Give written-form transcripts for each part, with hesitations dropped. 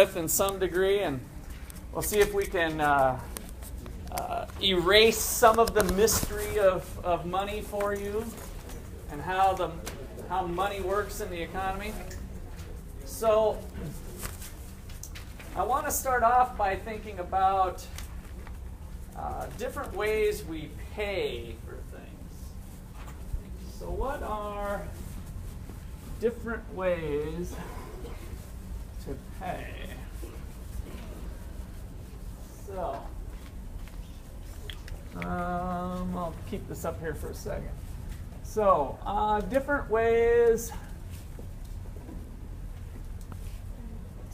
with in some degree, and we'll see if we can erase some of the mystery of money for you and how money works in the economy. So I want to start off by thinking about different ways we pay for things. So what are different ways to pay? So I'll keep this up here for a second. So different ways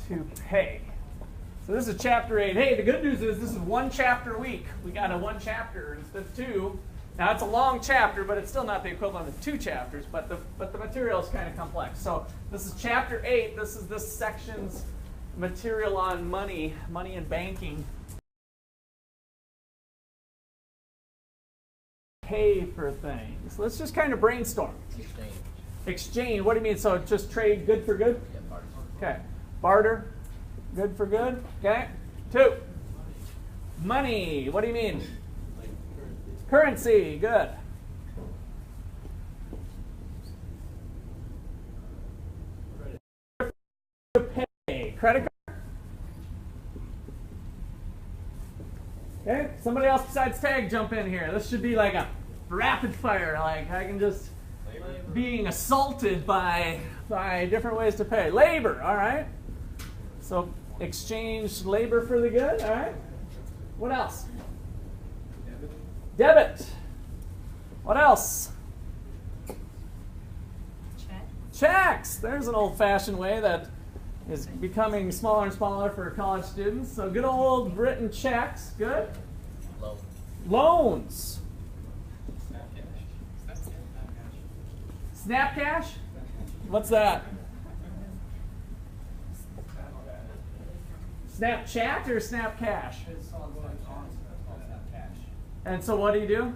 to pay. So this is chapter 8. Hey, the good news is this is one chapter a week. We got a one chapter instead of two. Now it's a long chapter, but it's still not the equivalent of two chapters. But the material is kind of complex. So this is chapter 8. This is this section's material on money and banking. Pay for things. Let's just kind of brainstorm. Exchange. What do you mean? So just trade good for good? Yeah, barter. Okay. Barter. Good for good. Okay. 2. Money. What do you mean? Currency. Good. Pay. Credit card. Okay. Somebody else besides Tag jump in here. This should be like a rapid fire. Like I can just being assaulted by different ways to pay. Labor. All right. So exchange labor for the good. All right. What else? Debit. What else? Checks. There's an old-fashioned way that is becoming smaller and smaller for college students. So good old written checks. Good. Loans. Snap cash? What's that? Snapchat or Snap Cash? And so what do you do?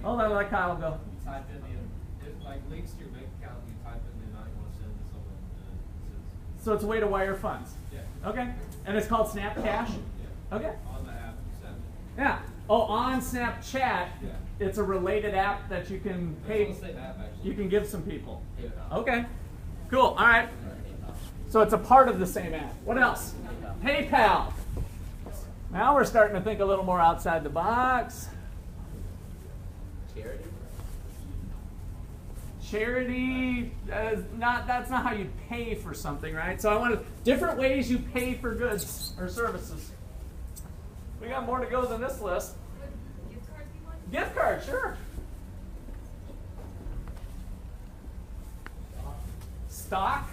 Oh, let Kyle go. You type in it like links to your bank account. You type in the amount you want to send to someone. So it's a way to wire funds. Yeah. Okay. And it's called Snap Cash? Yeah. Okay. On the app you send it. Yeah. Oh, on Snapchat, Yeah. it's a related app that you can pay. It's the same app, actually. You can give some people. Yeah. Okay. Cool. All right. So it's a part of the same app. What else? PayPal. Now we're starting to think a little more outside the box. Charity? Charity is that's not how you pay for something, right? So I want different ways you pay for goods or services. We got more to go than this list. Gift card, you want? Gift card, sure. Stock,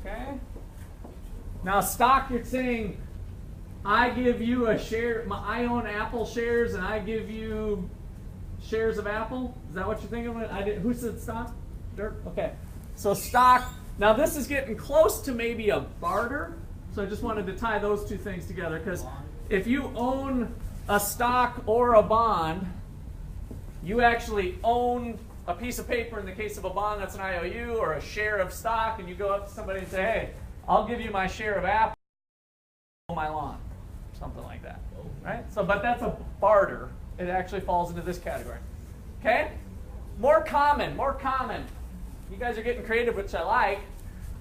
okay. Now stock, you're saying I give you a share. I own Apple shares, and I give you shares of Apple. Is that what you're thinking of? Who said stock? Dirk. Okay. So stock. Now this is getting close to maybe a barter. So I just wanted to tie those two things together because if you own a stock or a bond, you actually own a piece of paper. In the case of a bond, that's an IOU or a share of stock, and you go up to somebody and say, "Hey, I'll give you my share of Apple, my lawn," something like that, right? So, but that's a barter. It actually falls into this category. Okay, more common. You guys are getting creative, which I like.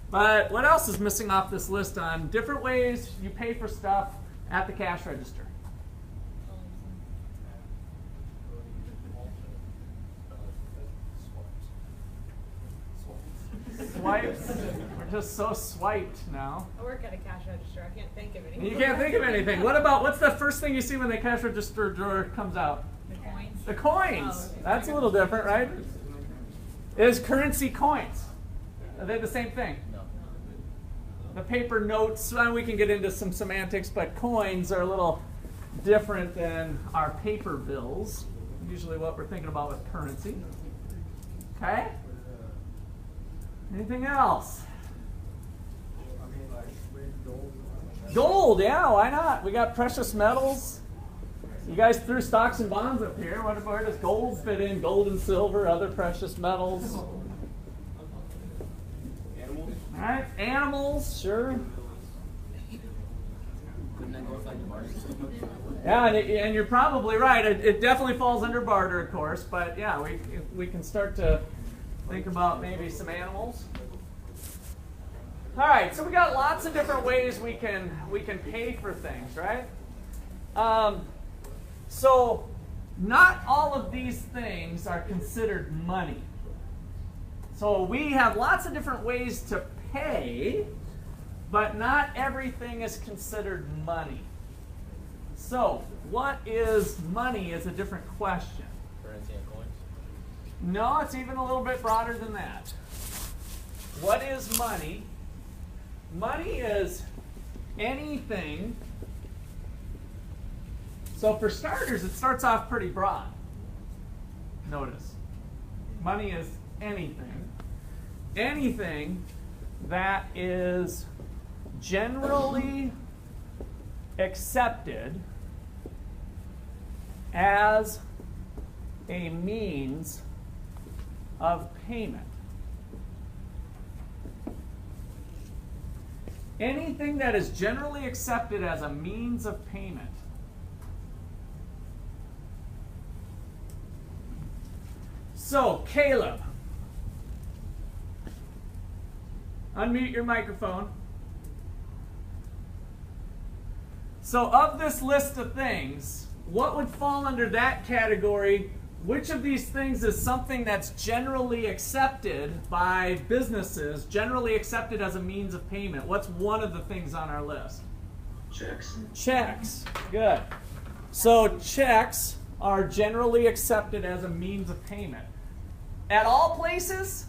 But what else is missing off this list on different ways you pay for stuff at the cash register? Swipes. We're just so swiped now. I work at a cash register. I can't think of anything. You can't think of anything. What's the first thing you see when the cash register drawer comes out? The coins. The coins. Oh, okay. That's a little different, right? Is currency coins? Are they the same thing? No. The paper notes, well, we can get into some semantics, but coins are a little different than our paper bills. Usually what we're thinking about with currency. Okay? Anything else? Gold, yeah, why not? We got precious metals. You guys threw stocks and bonds up here. Where does gold fit in? Gold and silver, other precious metals. Animals? All right, animals, sure. Yeah, and you're probably right. It definitely falls under barter, of course, but yeah, we can start to think about maybe some animals. All right, so we got lots of different ways we can pay for things, right? So not all of these things are considered money. So we have lots of different ways to pay, but not everything is considered money. So what is money is a different question. Currency and coins? No, it's even a little bit broader than that. What is money? Money is anything. So for starters, it starts off pretty broad. Notice. Money is anything. Anything that is generally accepted as a means of payment. Anything that is generally accepted as a means of payment. So, Caleb, unmute your microphone. So, of this list of things, what would fall under that category? Which of these things is something that's generally accepted by businesses, generally accepted as a means of payment? What's one of the things on our list? Checks. Checks. Good. So checks are generally accepted as a means of payment. At all places,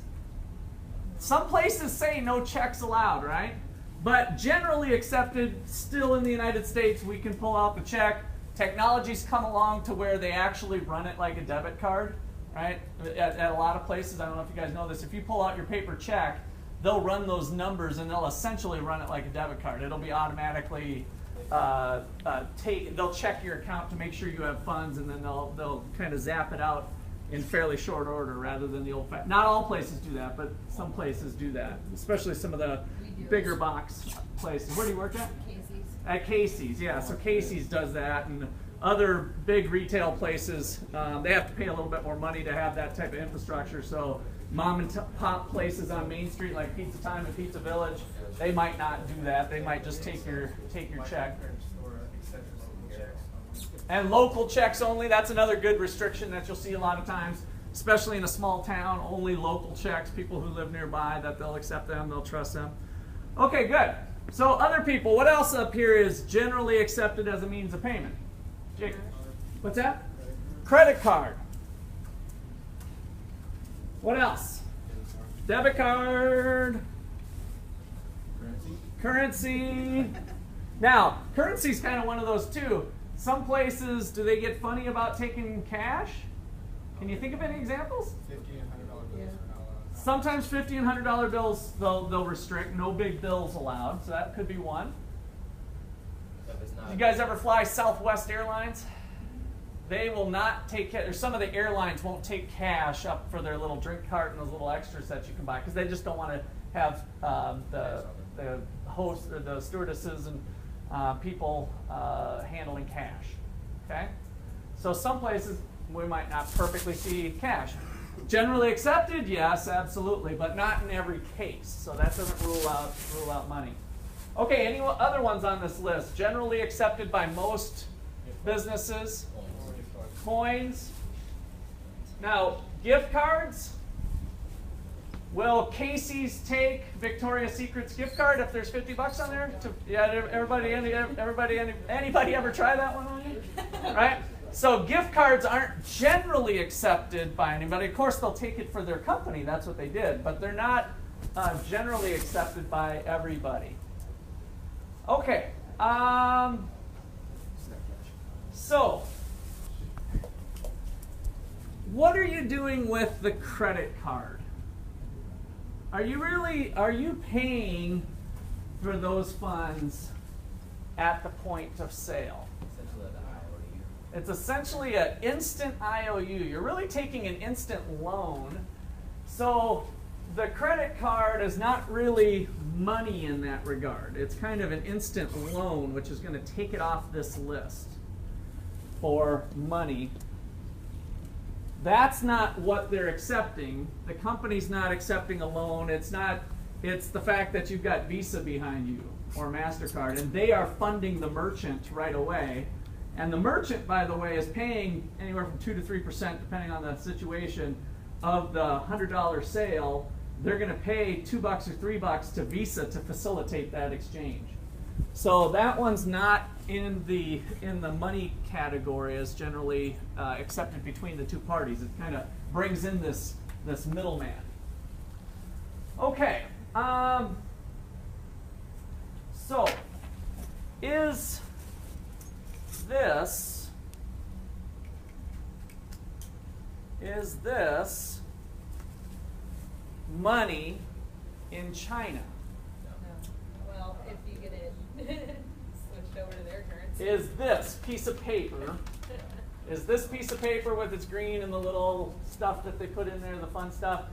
some places say no checks allowed, right? But generally accepted, still in the United States, we can pull out the check. Technology's come along to where they actually run it like a debit card, right? At a lot of places, I don't know if you guys know this, if you pull out your paper check, they'll run those numbers and they'll essentially run it like a debit card. It'll be automatically, they'll check your account to make sure you have funds, and then they'll kind of zap it out in fairly short order rather than the old fashioned. Not all places do that, but some places do that, especially some of the bigger box places. Where do you work at? At Casey's, yeah. So Casey's does that, and other big retail places, they have to pay a little bit more money to have that type of infrastructure. So mom and pop places on Main Street like Pizza Time and Pizza Village, they might not do that. They might just take your check. And local checks only, that's another good restriction that you'll see a lot of times, especially in a small town. Only local checks, people who live nearby, that they'll accept them, they'll trust them. Okay, good. So other people, what else up here is generally accepted as a means of payment? Jake, what's that? Credit card. What else? Debit card. Currency. Now, currency is kind of one of those too. Some places, do they get funny about taking cash? Can you think of any examples? $50 and $100 bills are not allowed. Sometimes $50 and $100 bills they'll restrict. No big bills allowed. So that could be one. You guys ever fly Southwest Airlines? They will not take cash. Or some of the airlines won't take cash up for their little drink cart and those little extras that you can buy because they just don't want to have the host or the stewardesses and people handling cash. Okay, so some places we might not perfectly see cash. Generally accepted, yes, absolutely, but not in every case. So that doesn't rule out money. Okay, any other ones on this list? Generally accepted by most businesses. Coins. Now, gift cards. Will Casey's take Victoria's Secret's gift card if there's $50 on there? Anybody ever try that one on you? Right? So gift cards aren't generally accepted by anybody. Of course, they'll take it for their company. That's what they did. But they're not generally accepted by everybody. Okay. So, what are you doing with the credit card? Are you paying for those funds at the point of sale? It's essentially an instant IOU. You're really taking an instant loan. So the credit card is not really money in that regard. It's kind of an instant loan, which is going to take it off this list for money. That's not what they're accepting. The company's not accepting a loan. It's the fact that you've got Visa behind you or MasterCard, and they are funding the merchant right away. And the merchant, by the way, is paying anywhere from 2 to 3%, depending on the situation, of the $100 sale. They're going to pay $2 or $3 to Visa to facilitate that exchange. So that one's not in the money category as generally accepted between the two parties. It kind of brings in this middleman. Okay. So is this money in China? No. Well, if you get it switched over to their currency. Is this piece of paper with its green and the little stuff that they put in there, the fun stuff,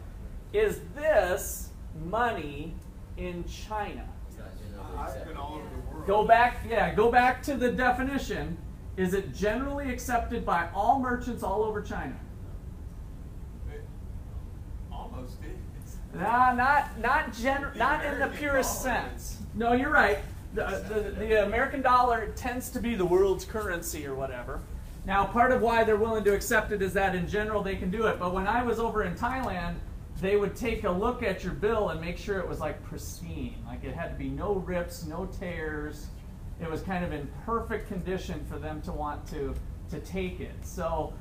is this money in China? I've been all over the world. Go back to the definition. Is it generally accepted by all merchants all over China? It almost is. Not in the purest sense. No, you're right. The American dollar tends to be the world's currency or whatever. Now, part of why they're willing to accept it is that in general they can do it. But when I was over in Thailand, they would take a look at your bill and make sure it was like pristine. Like it had to be no rips, no tears. It was kind of in perfect condition for them to want to take it. So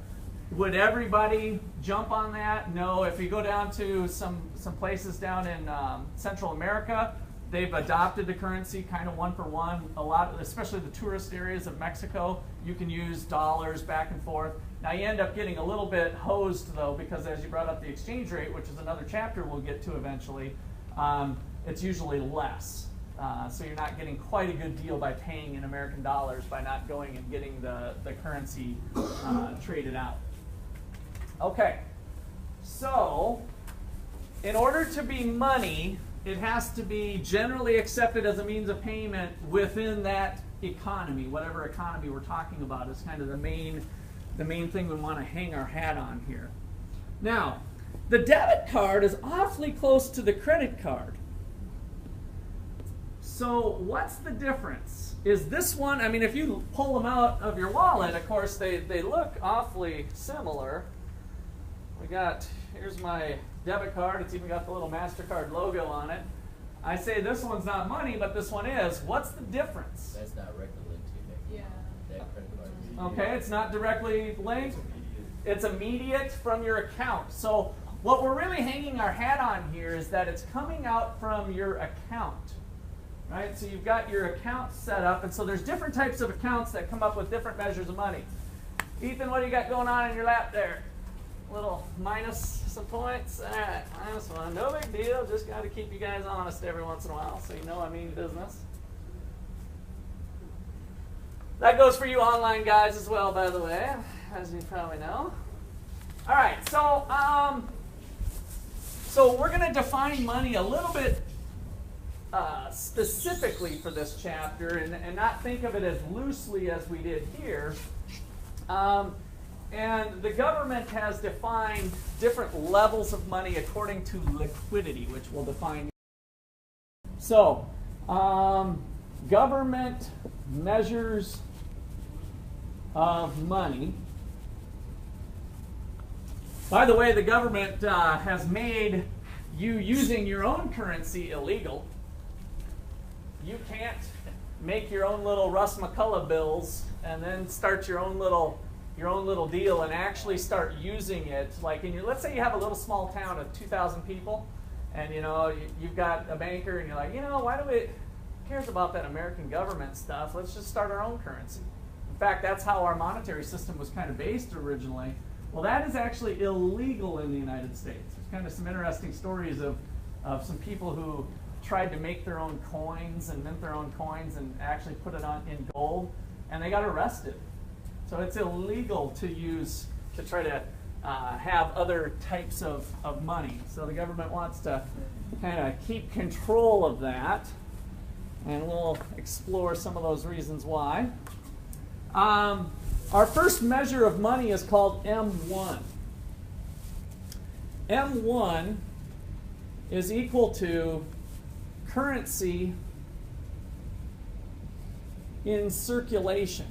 would everybody jump on that? No. If you go down to some places down in Central America, they've adopted the currency kind of one for one. A lot, especially the tourist areas of Mexico, you can use dollars back and forth. Now you end up getting a little bit hosed though, because as you brought up the exchange rate, which is another chapter we'll get to eventually, it's usually less. So you're not getting quite a good deal by paying in American dollars by not going and getting the currency traded out. Okay, so in order to be money, it has to be generally accepted as a means of payment within that economy, whatever economy we're talking about is kind of the main thing we want to hang our hat on here. Now, the debit card is awfully close to the credit card. So what's the difference? Is this one, I mean, if you pull them out of your wallet, of course, they look awfully similar. Here's my debit card. It's even got the little MasterCard logo on it. I say this one's not money, but this one is. What's the difference? That's not directly linked to Yeah. that credit card. Okay, it's not directly linked. It's immediate from your account. So what we're really hanging our hat on here is that it's coming out from your account. Right? So you've got your account set up, and so there's different types of accounts that come up with different measures of money. Ethan, what do you got going on in your lap there? Little minus some points. All right, -1. No big deal. Just got to keep you guys honest every once in a while, so you know I mean business. That goes for you online guys as well, by the way, as you probably know. All right, so we're going to define money a little bit specifically for this chapter, and not think of it as loosely as we did here. And the government has defined different levels of money according to liquidity, which we'll define. So, government measures of money. By the way, the government has made you using your own currency illegal. You can't make your own little Russ McCullough bills and then start your own little deal and actually start using it. Like let's say you have a little small town of 2,000 people, and you've got a banker, and you're like, why do we? Who cares about that American government stuff? Let's just start our own currency. In fact, that's how our monetary system was kind of based originally. Well, that is actually illegal in the United States. There's kind of some interesting stories of some people who tried to make their own coins and mint their own coins and actually put it on in gold, and they got arrested. So it's illegal to try to have other types of money. So the government wants to kind of keep control of that. And we'll explore some of those reasons why. Our first measure of money is called M1. M1 is equal to currency in circulation.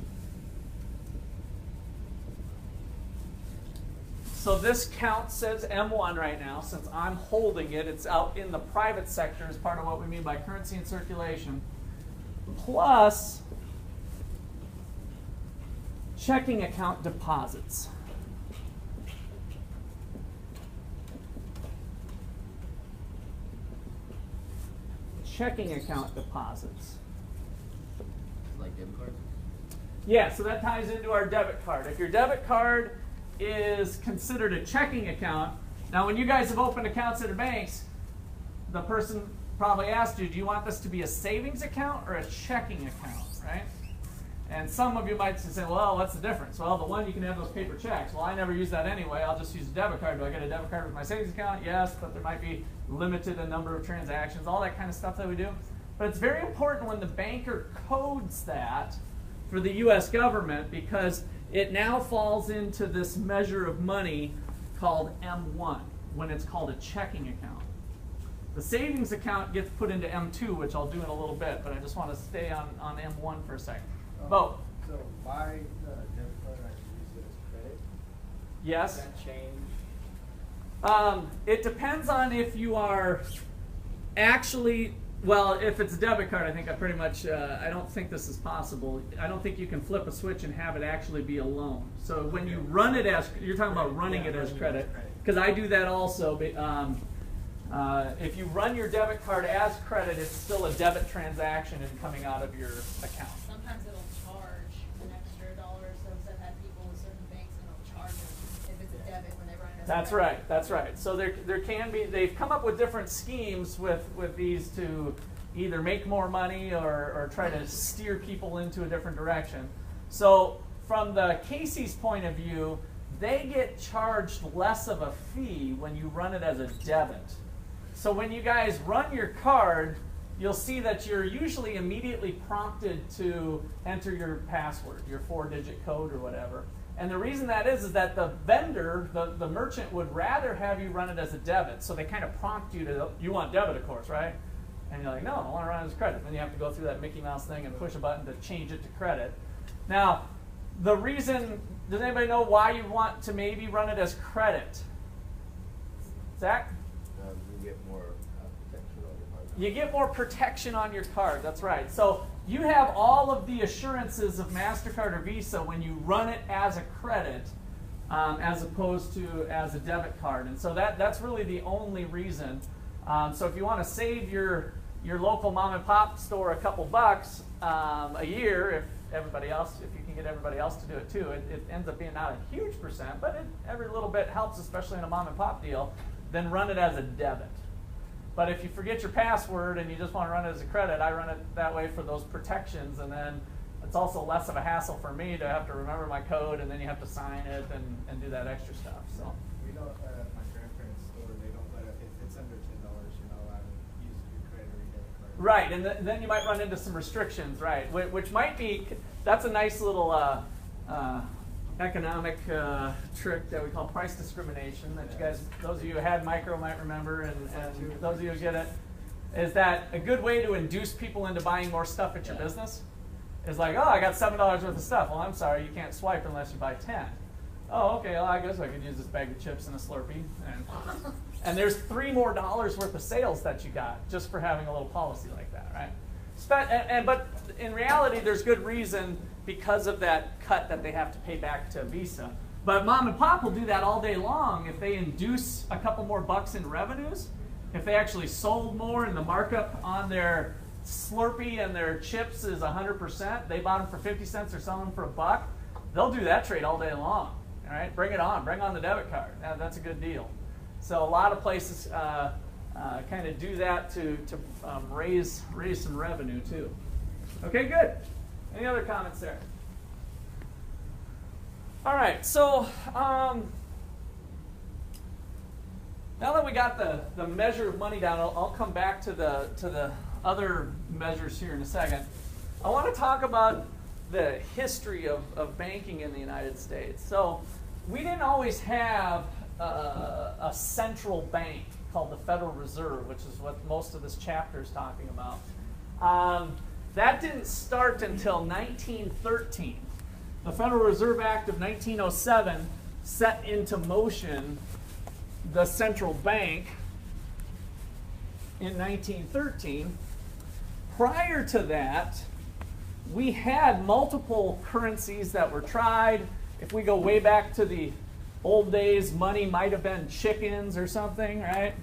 So this count says M1 right now. Since I'm holding it, it's out in the private sector as part of what we mean by currency in circulation, plus checking account deposits. Checking account deposits. Like debit cards? Yeah, so that ties into our debit card. If your debit card is considered a checking account, now when you guys have opened accounts at banks, the person probably asked you, do you want this to be a savings account or a checking account, right? And some of you might say, well, what's the difference? Well, the one, you can have those paper checks. Well, I never use that anyway. I'll just use a debit card. Do I get a debit card with my savings account? Yes, but there might be limited a number of transactions, all that kind of stuff that we do. But it's very important when the banker codes that for the U.S. government, because it now falls into this measure of money called M1 when it's called a checking account. The savings account gets put into M2, which I'll do in a little bit, but I just want to stay on M1 for a second. Bo. So my debit card, I can use it as credit? Yes. Does that change? It depends on if you are actually, well, if it's a debit card, I think I pretty much, I don't think this is possible. I don't think you can flip a switch and have it actually be a loan. So when you run it as, you're talking about running it as credit, because I do that also. If you run your debit card as credit, it's still a debit transaction and coming out of your account. Sometimes it'll charge an extra dollar, so I've had people with certain banks and it'll charge them if it's a debit when they run it as a That's credit. right, that's right. So there can be, they've come up with different schemes with these to either make more money or try to steer people into a different direction. So from the Casey's point of view, they get charged less of a fee when you run it as a debit. So when you guys run your card, you'll see that you're usually immediately prompted to enter your password, your 4-digit code or whatever. And the reason that is that the vendor, the merchant, would rather have you run it as a debit. So they kind of prompt you to, you want debit, of course, right? And you're like, no, I want to run it as credit. Then you have to go through that Mickey Mouse thing and push a button to change it to credit. Now, the reason, does anybody know why you want to maybe run it as credit? Zach? You get more protection on your card. You get more protection on your card, that's right. So you have all of the assurances of MasterCard or Visa when you run it as a credit as opposed to as a debit card. And so that's really the only reason. So if you want to save your local mom and pop store a couple bucks a year, if you can get everybody else to do it too, it ends up being not a huge percent, but every little bit helps, especially in a mom and pop deal. Then run it as a debit. But if you forget your password and you just want to run it as a credit, I run it that way for those protections, and then it's also less of a hassle for me to have to remember my code, and then you have to sign it and do that extra stuff. So We don't, at my grandparents' store, they don't let it, if it's under $10, you're not allowed to use your credit or your debit card. right, and then you might run into some restrictions, right? Which might be, that's a nice little economic trick that we call price discrimination that you guys, those of you who had micro might remember, and those of you who get it, is that a good way to induce people into buying more stuff at your business is like, oh, I got $7 worth of stuff. Well, I'm sorry, you can't swipe unless you buy 10. Oh, okay, well, I guess I could use this bag of chips and a Slurpee. And there's $3 more worth of sales that you got just for having a little policy like that, right? But in reality, there's good reason because of that cut that they have to pay back to Visa. But mom and pop will do that all day long if they induce a couple more bucks in revenues. If they actually sold more and the markup on their Slurpee and their chips is 100%, they bought them for 50 cents, they're selling them for $1, they'll do that trade all day long. All right, bring it on, bring on the debit card. That's a good deal. So a lot of places kind of do that to raise some revenue too. Okay, good. Any other comments there? All right, so Now that we got the measure of money down, I'll come back to the other measures here in a second. I want to talk about the history of banking in the United States. So we didn't always have a central bank called the Federal Reserve, which is what most of this chapter is talking about. That didn't start until 1913. The Federal Reserve Act of 1907 set into motion the central bank in 1913. Prior to that, we had multiple currencies that were tried. If we go way back to the old days, money might have been chickens or something, right?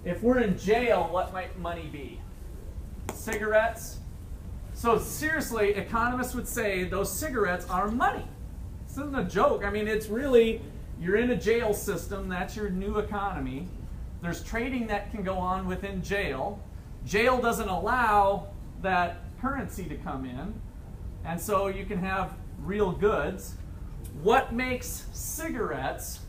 If we're in jail, what might money be? Cigarettes. So seriously, economists would say those cigarettes are money. This isn't a joke. I mean, it's really, you're in a jail system. That's your new economy. There's trading that can go on within jail. Jail doesn't allow that currency to come in. And so you can have real goods. What makes cigarettes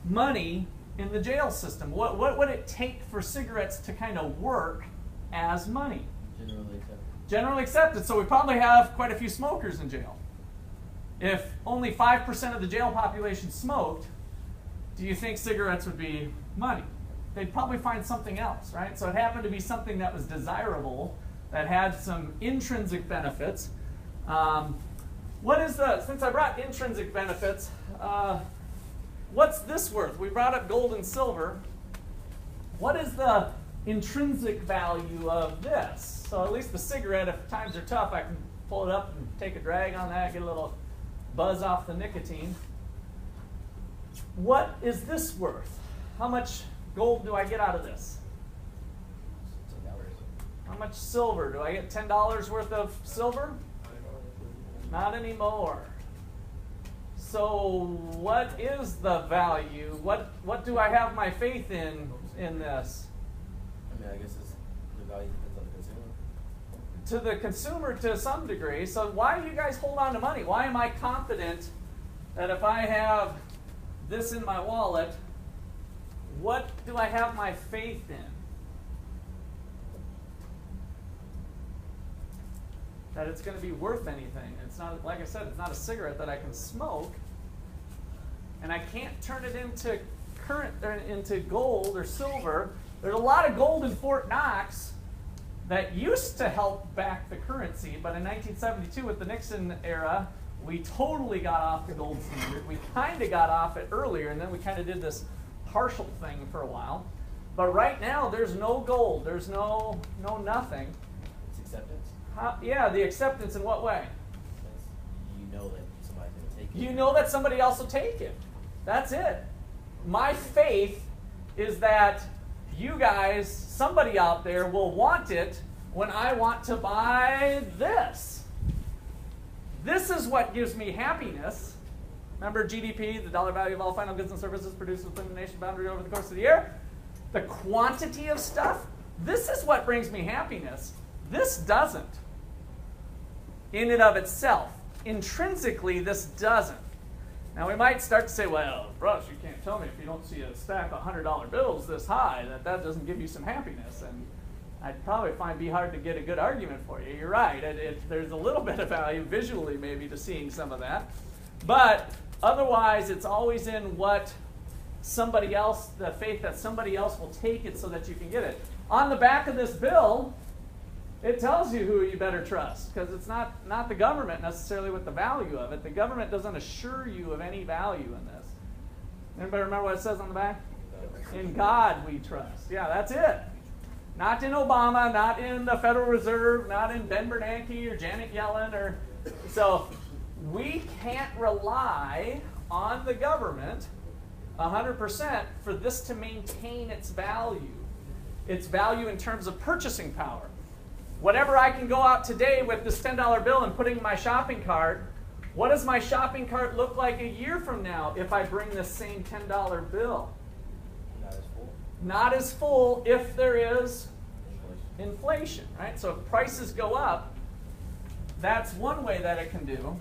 money in the jail system? What would it take for cigarettes to kind of work as money? Generally accepted. Generally accepted. So we probably have quite a few smokers in jail. If only 5% of the jail population smoked, do you think cigarettes would be money? They'd probably find something else, right? So it happened to be something that was desirable, that had some intrinsic benefits. Since I brought intrinsic benefits, what's this worth? We brought up gold and silver. What is the intrinsic value of this? So at least the cigarette, if times are tough, I can pull it up and take a drag on that, get a little buzz off the nicotine. What is this worth? How much gold do I get out of this? How much silver? Do I get $10 worth of silver? Not anymore. So what is the value? What do I have my faith in this? I mean, I guess the value depends on the consumer. To the consumer to some degree. So why do you guys hold on to money? Why am I confident that if I have this in my wallet, what do I have my faith in? That it's going to be worth anything. It's not, like I said, it's not a cigarette that I can smoke, and I can't turn it into gold or silver. There's a lot of gold in Fort Knox that used to help back the currency, but in 1972 with the Nixon era, we totally got off the gold standard. We kind of got off it earlier, and then we kind of did this partial thing for a while. But right now, there's no gold. There's no nothing. It's acceptance. Yeah, the acceptance in what way? You know that somebody's going to take it. You know that somebody else will take it. That's it. My faith is that you guys, somebody out there, will want it when I want to buy this. This is what gives me happiness. Remember GDP, the dollar value of all final goods and services produced within the nation's boundary over the course of the year? The quantity of stuff, this is what brings me happiness. This doesn't. In and of itself. Intrinsically, this doesn't. Now, we might start to say, well, Brush, you can't tell me if you don't see a stack of $100 bills this high that doesn't give you some happiness. And I'd probably be hard to get a good argument for you. You're right. There's a little bit of value visually maybe to seeing some of that. But otherwise, it's always in what somebody else, the faith that somebody else will take it so that you can get it. On the back of this bill, it tells you who you better trust, because it's not the government necessarily with the value of it. The government doesn't assure you of any value in this. Anybody remember what it says on the back? In God we trust. Yeah, that's it. Not in Obama, not in the Federal Reserve, not in Ben Bernanke or Janet Yellen. So we can't rely on the government 100% for this to maintain its value. Its value in terms of purchasing power. Whatever I can go out today with this $10 bill and putting in my shopping cart, what does my shopping cart look like a year from now if I bring this same $10 bill? Not as full. Not as full if there is inflation, right? So if prices go up, that's one way that it can do.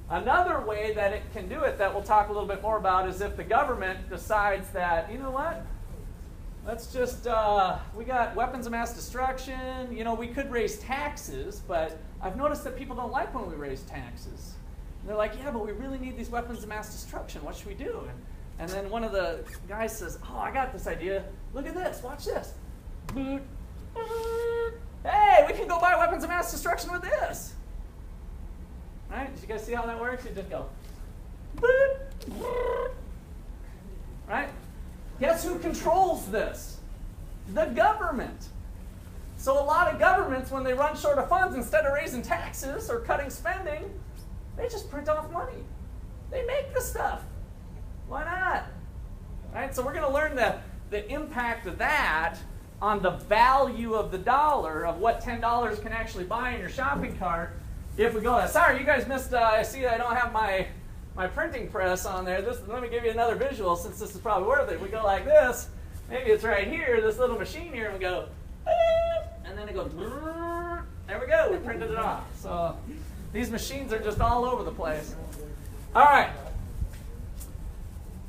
Another way that it can do it that we'll talk a little bit more about is if the government decides that, you know what, let's just, we got weapons of mass destruction. You know, we could raise taxes, but I've noticed that people don't like when we raise taxes. And they're like, yeah, but we really need these weapons of mass destruction. What should we do? And then one of the guys says, oh, I got this idea. Look at this. Watch this. Boot. Hey, we can go buy weapons of mass destruction with this. Right? Did you guys see how that works? You just go. Boot. Right? Guess who controls this? The government. So a lot of governments, when they run short of funds, instead of raising taxes or cutting spending, they just print off money. They make the stuff. Why not? Right? So we're going to learn the impact of that on the value of the dollar, of what $10 can actually buy in your shopping cart. If we go, sorry, you guys missed, I see I don't have my printing press on there. Let me give you another visual since this is probably worth it. We go like this. Maybe it's right here, this little machine here, and we go, and then it goes, there we go, we printed it off. So these machines are just all over the place. All right.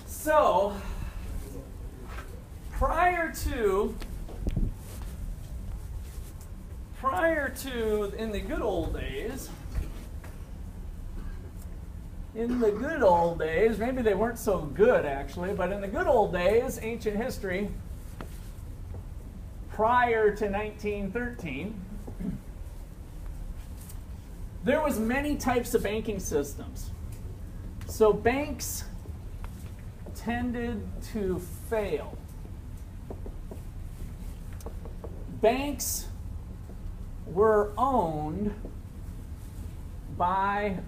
So, prior to, in the good old days, maybe they weren't so good actually, but in the good old days, ancient history, prior to 1913, there was many types of banking systems. So banks tended to fail. Banks were owned by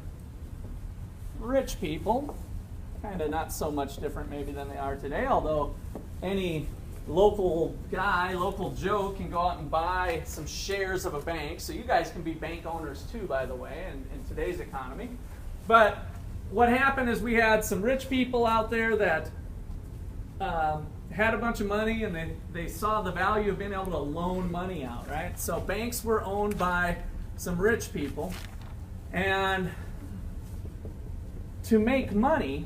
rich people, kind of not so much different maybe than they are today, although any local guy, local Joe can go out and buy some shares of a bank. So you guys can be bank owners too, by the way, in today's economy. But what happened is we had some rich people out there that had a bunch of money, and they saw the value of being able to loan money out, right? So banks were owned by some rich people, and to make money,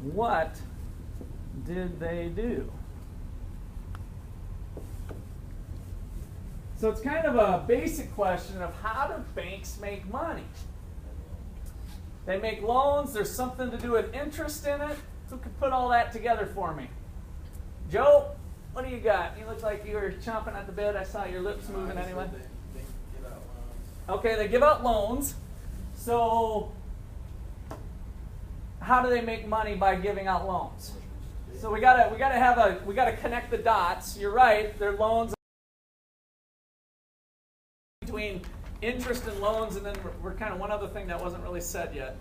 what did they do? So it's kind of a basic question of how do banks make money? They make loans. There's something to do with interest in it. Who could put all that together for me? Joe, what do you got? You look like you were chomping at the bit. I saw your lips moving anyway. They give out loans. Okay, they give out loans. So how do they make money by giving out loans? So we gotta connect the dots. You're right. They're loans between interest and loans, and then we're kind of one other thing that wasn't really said yet.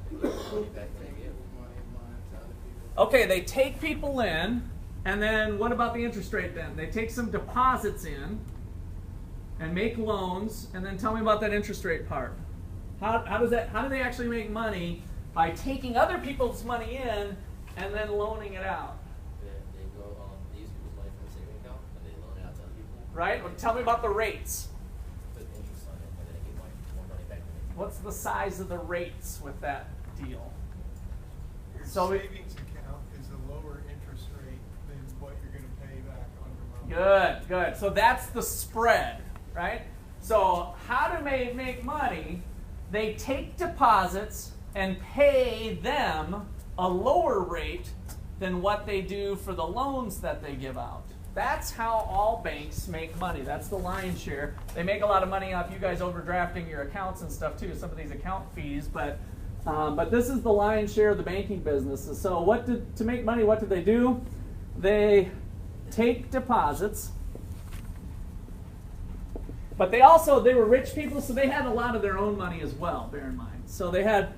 Okay, they take people in, and then what about the interest rate then? They take some deposits in and make loans, and then tell me about that interest rate part. How do they actually make money by taking other people's money in and then loaning it out? They go they use people's money from a savings account and they loan it out to other people. Right? Well, tell me about the rates. Put interest on it and then they get more money back. What's the size of the rates with that deal? Your So savings account is a lower interest rate than what you're going to pay back on your loan. Good. So that's the spread, right? So how do they make money? They take deposits and pay them a lower rate than what they do for the loans that they give out. That's how all banks make money. That's the lion's share. They make a lot of money off you guys overdrafting your accounts and stuff too, some of these account fees, but this is the lion's share of the banking business. So to make money, what did they do? They take deposits, but they were rich people, so they had a lot of their own money as well, bear in mind. So they had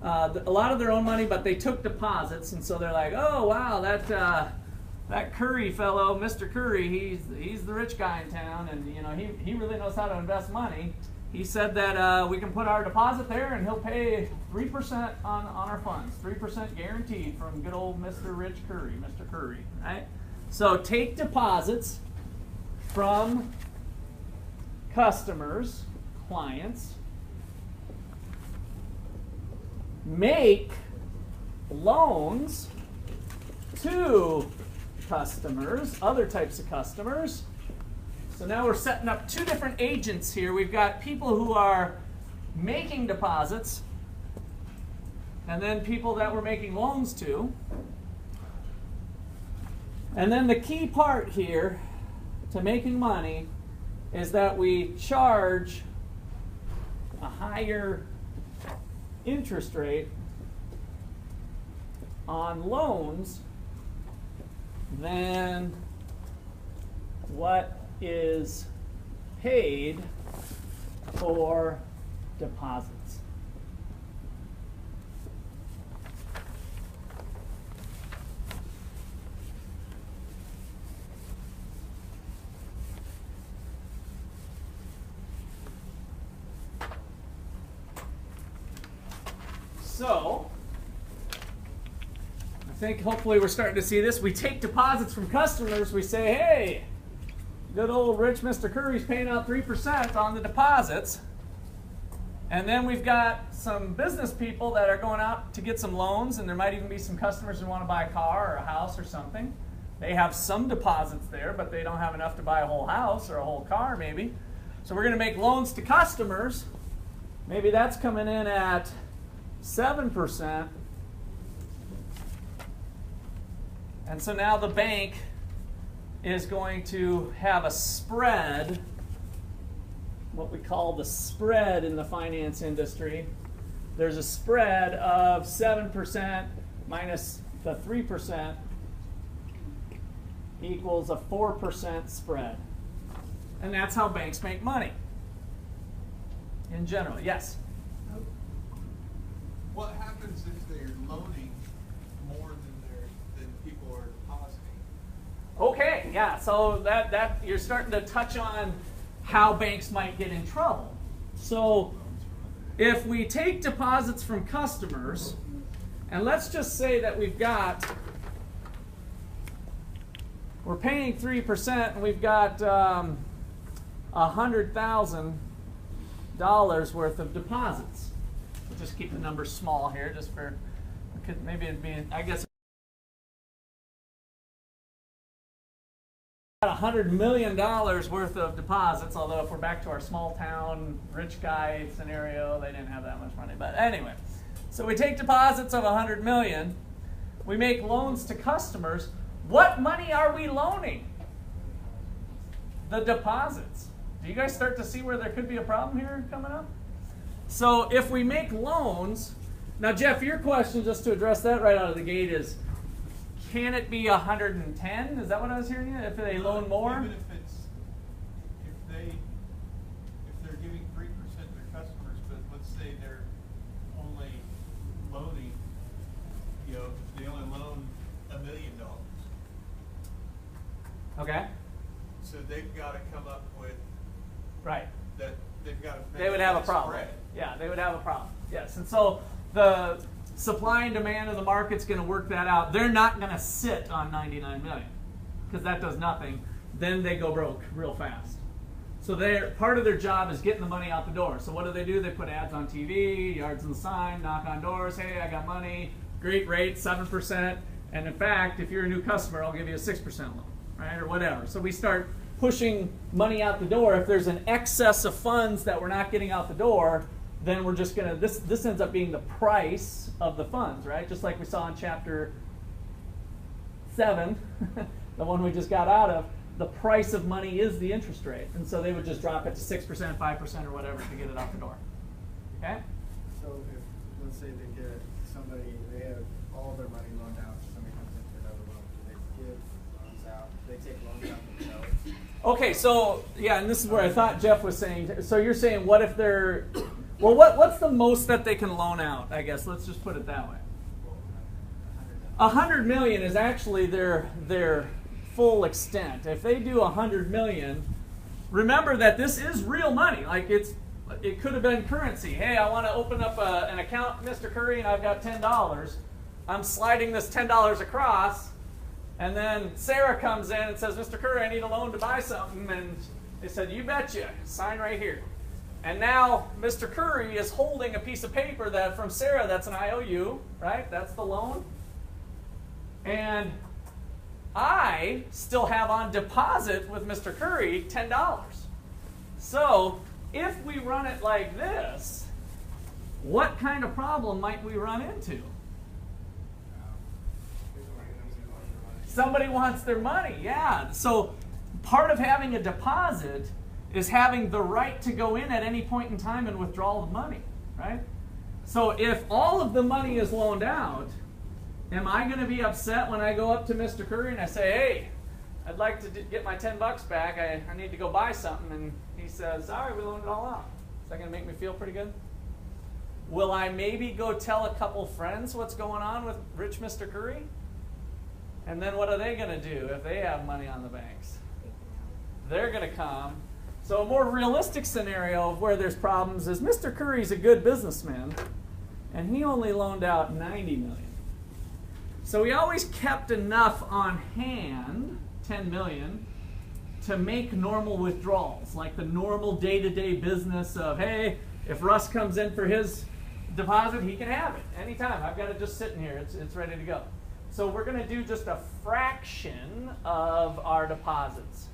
a lot of their own money, but they took deposits, and so they're like, oh wow, that Curry fellow, Mr. Curry, he's the rich guy in town, and you know he really knows how to invest money. He said that we can put our deposit there, and he'll pay 3% on our funds, 3% guaranteed from good old Mr. Rich Curry, Mr. Curry, right? So take deposits from customers, clients, make loans to customers, other types of customers. So now we're setting up two different agents here. We've got people who are making deposits, and then people that we're making loans to. And then the key part here to making money is that we charge a higher interest rate on loans than what is paid for deposits. So, I think hopefully we're starting to see this. We take deposits from customers. We say, hey, good old rich Mr. Curry's paying out 3% on the deposits. And then we've got some business people that are going out to get some loans, and there might even be some customers who want to buy a car or a house or something. They have some deposits there, but they don't have enough to buy a whole house or a whole car maybe. So we're going to make loans to customers. Maybe that's coming in at 7%. And so now the bank is going to have a spread, what we call the spread in the finance industry. There's a spread of 7% minus the 3% equals a 4% spread. And that's how banks make money in general. Yes? What happens if they're loaning more than people are depositing? Okay, yeah, so that you're starting to touch on how banks might get in trouble. So if we take deposits from customers, and let's just say that we're paying 3% and we've got $100,000 worth of deposits. We'll just keep the numbers small here, just for, maybe it'd be, I guess, $100 million worth of deposits, although if we're back to our small town rich guy scenario, they didn't have that much money. But anyway, so we take deposits of $100 million, we make loans to customers. What money are we loaning? The deposits. Do you guys start to see where there could be a problem here coming up? So if we make loans, now Jeff, your question, just to address that right out of the gate, is can it be 110? Is that what I was hearing you? If they loan more? Even if they're giving 3% to their customers, but let's say they're only loaning, they only loan $1 million. Okay. So they've got to come up with Right. that. They've got to. They would have a problem. Spread. Yeah, they would have a problem. Yes, and so the supply and demand of the market's going to work that out. They're not going to sit on 99 million because that does nothing. Then they go broke real fast. So part of their job is getting the money out the door. So what do? They put ads on TV, yards in the sign, knock on doors. Hey, I got money. Great rate, 7%. And in fact, if you're a new customer, I'll give you a 6% loan, right, or whatever. So we start pushing money out the door. If there's an excess of funds that we're not getting out the door, then we're just gonna, this ends up being the price of the funds, right? Just like we saw in chapter 7, the one we just got out of, the price of money is the interest rate. And so they would just drop it to 6%, 5%, or whatever to get it out the door. Okay? So if, let's say they have all their money loaned out, somebody comes in for another loan, do they give loans out? They take loans out themselves? Okay, so, yeah, and this is where I thought Jeff was saying, so you're saying what if they're, well, what's the most that they can loan out, I guess? Let's just put it that way. 100 million is actually their full extent. If they do 100 million, remember that this is real money. Like it could have been currency. Hey, I want to open up an account, Mr. Curry, and I've got $10. I'm sliding this $10 across, and then Sarah comes in and says, Mr. Curry, I need a loan to buy something. And they said, you betcha, sign right here. And now Mr. Curry is holding a piece of paper that from Sarah, that's an IOU, right? That's the loan. And I still have on deposit with Mr. Curry $10. So if we run it like this, what kind of problem might we run into? Somebody wants their money, yeah. So part of having a deposit is having the right to go in at any point in time and withdraw the money, right? So if all of the money is loaned out, am I going to be upset when I go up to Mr. Curry and I say, hey, I'd like to get my $10 back. I need to go buy something. And he says, all right, we loaned it all out. Is that going to make me feel pretty good? Will I maybe go tell a couple friends what's going on with rich Mr. Curry? And then what are they going to do if they have money on the banks? They're going to come. So a more realistic scenario of where there's problems is Mr. Curry's a good businessman, and he only loaned out $90 million. So he always kept enough on hand, $10 million, to make normal withdrawals, like the normal day-to-day business of, hey, if Russ comes in for his deposit, he can have it anytime. I've got it just sitting here. It's ready to go. So we're going to do just a fraction of our deposits.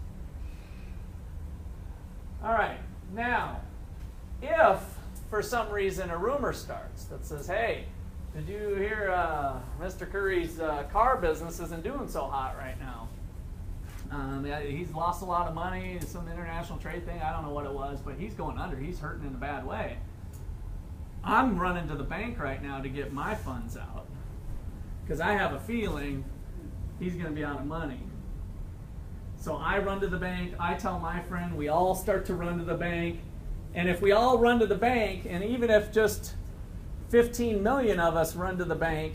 All right, now, if for some reason a rumor starts that says, hey, did you hear Mr. Curry's car business isn't doing so hot right now? He's lost a lot of money, some international trade thing, I don't know what it was, but he's going under, he's hurting in a bad way. I'm running to the bank right now to get my funds out because I have a feeling he's going to be out of money. So I run to the bank, I tell my friend, we all start to run to the bank, and if we all run to the bank, and even if just 15 million of us run to the bank,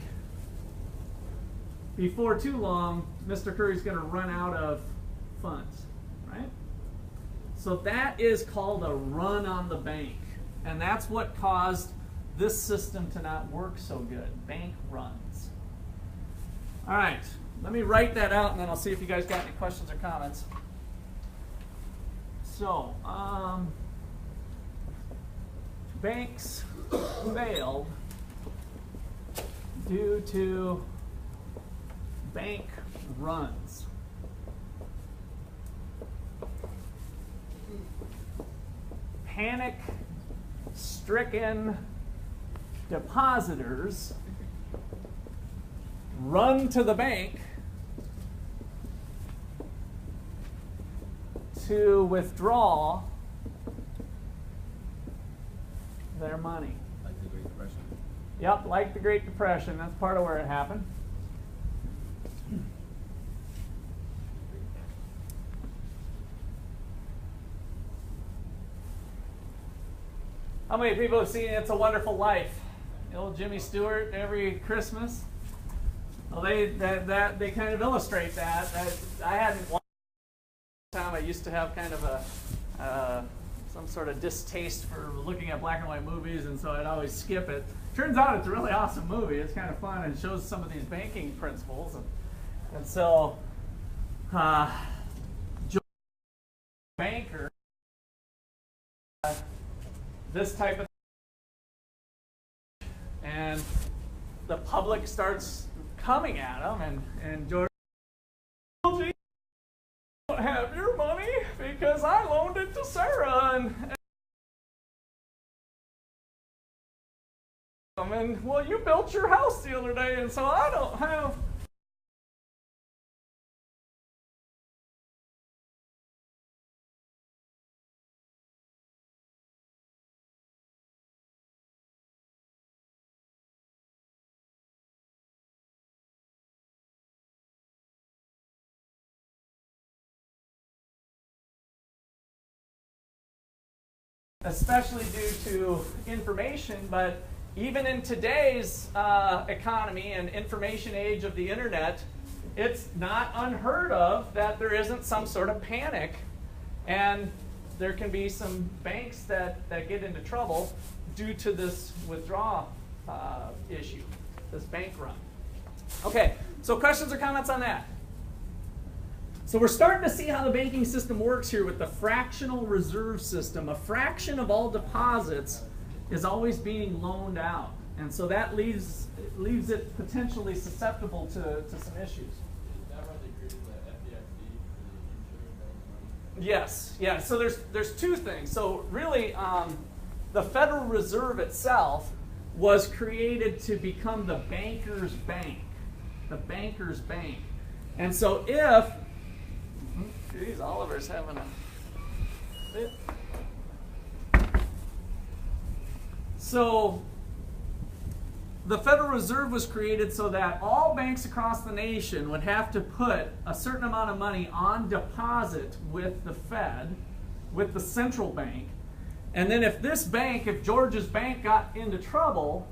before too long, Mr. Curry's going to run out of funds, right? So that is called a run on the bank, and that's what caused this system to not work so good, bank runs. All right. Let me write that out, and then I'll see if you guys got any questions or comments. So, banks failed due to bank runs. Panic-stricken depositors run to the bank to withdraw their money. Like the Great Depression? Yep, like the Great Depression. That's part of where it happened. How many people have seen It's a Wonderful Life? The old Jimmy Stewart every Christmas. Well, they kind of illustrate that. I hadn't watched it time. I used to have kind of some sort of distaste for looking at black and white movies, and so I'd always skip it. Turns out it's a really awesome movie. It's kind of fun and shows some of these banking principles. And so, banker, this type of thing, and the public starts coming at him, and George, you don't have your money because I loaned it to Sarah, and well, you built your house the other day, and so I don't have. Especially due to information, but even in today's economy and information age of the internet, it's not unheard of that there isn't some sort of panic, and there can be some banks that get into trouble due to this withdrawal issue, this bank run. Okay, so questions or comments on that? So we're starting to see how the banking system works here with the fractional reserve system. A fraction of all deposits is always being loaned out. And so that leaves it potentially susceptible to some issues. Is that why they created Yes, yeah. So there's two things. So really, the Federal Reserve itself was created to become the banker's bank, the banker's bank. And so if, geez, Oliver's having a fit. So the Federal Reserve was created so that all banks across the nation would have to put a certain amount of money on deposit with the Fed, with the central bank. And then if this bank, if George's bank got into trouble,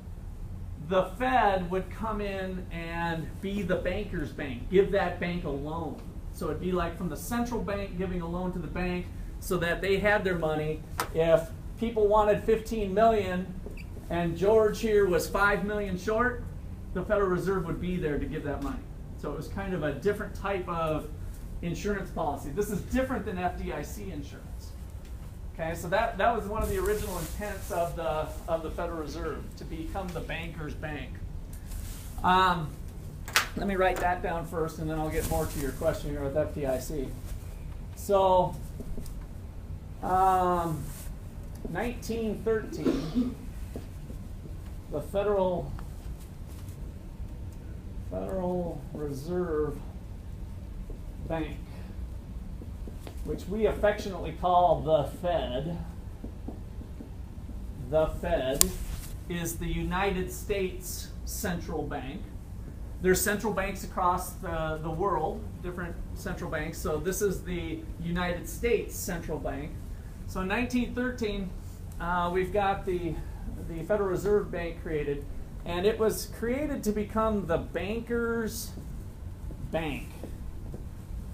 the Fed would come in and be the banker's bank, give that bank a loan. So it'd be like from the central bank giving a loan to the bank so that they had their money. If people wanted 15 million and George here was 5 million short, the Federal Reserve would be there to give that money. So it was kind of a different type of insurance policy. This is different than FDIC insurance. Okay, so that was one of the original intents of the Federal Reserve, to become the banker's bank. Let me write that down first, and then I'll get more to your question here with FDIC. So, 1913, the Federal Reserve Bank, which we affectionately call the Fed. The Fed is the United States central bank. There's central banks across the world, different central banks. So this is the United States central bank. So in 1913, we've got the Federal Reserve Bank created, and it was created to become the banker's bank.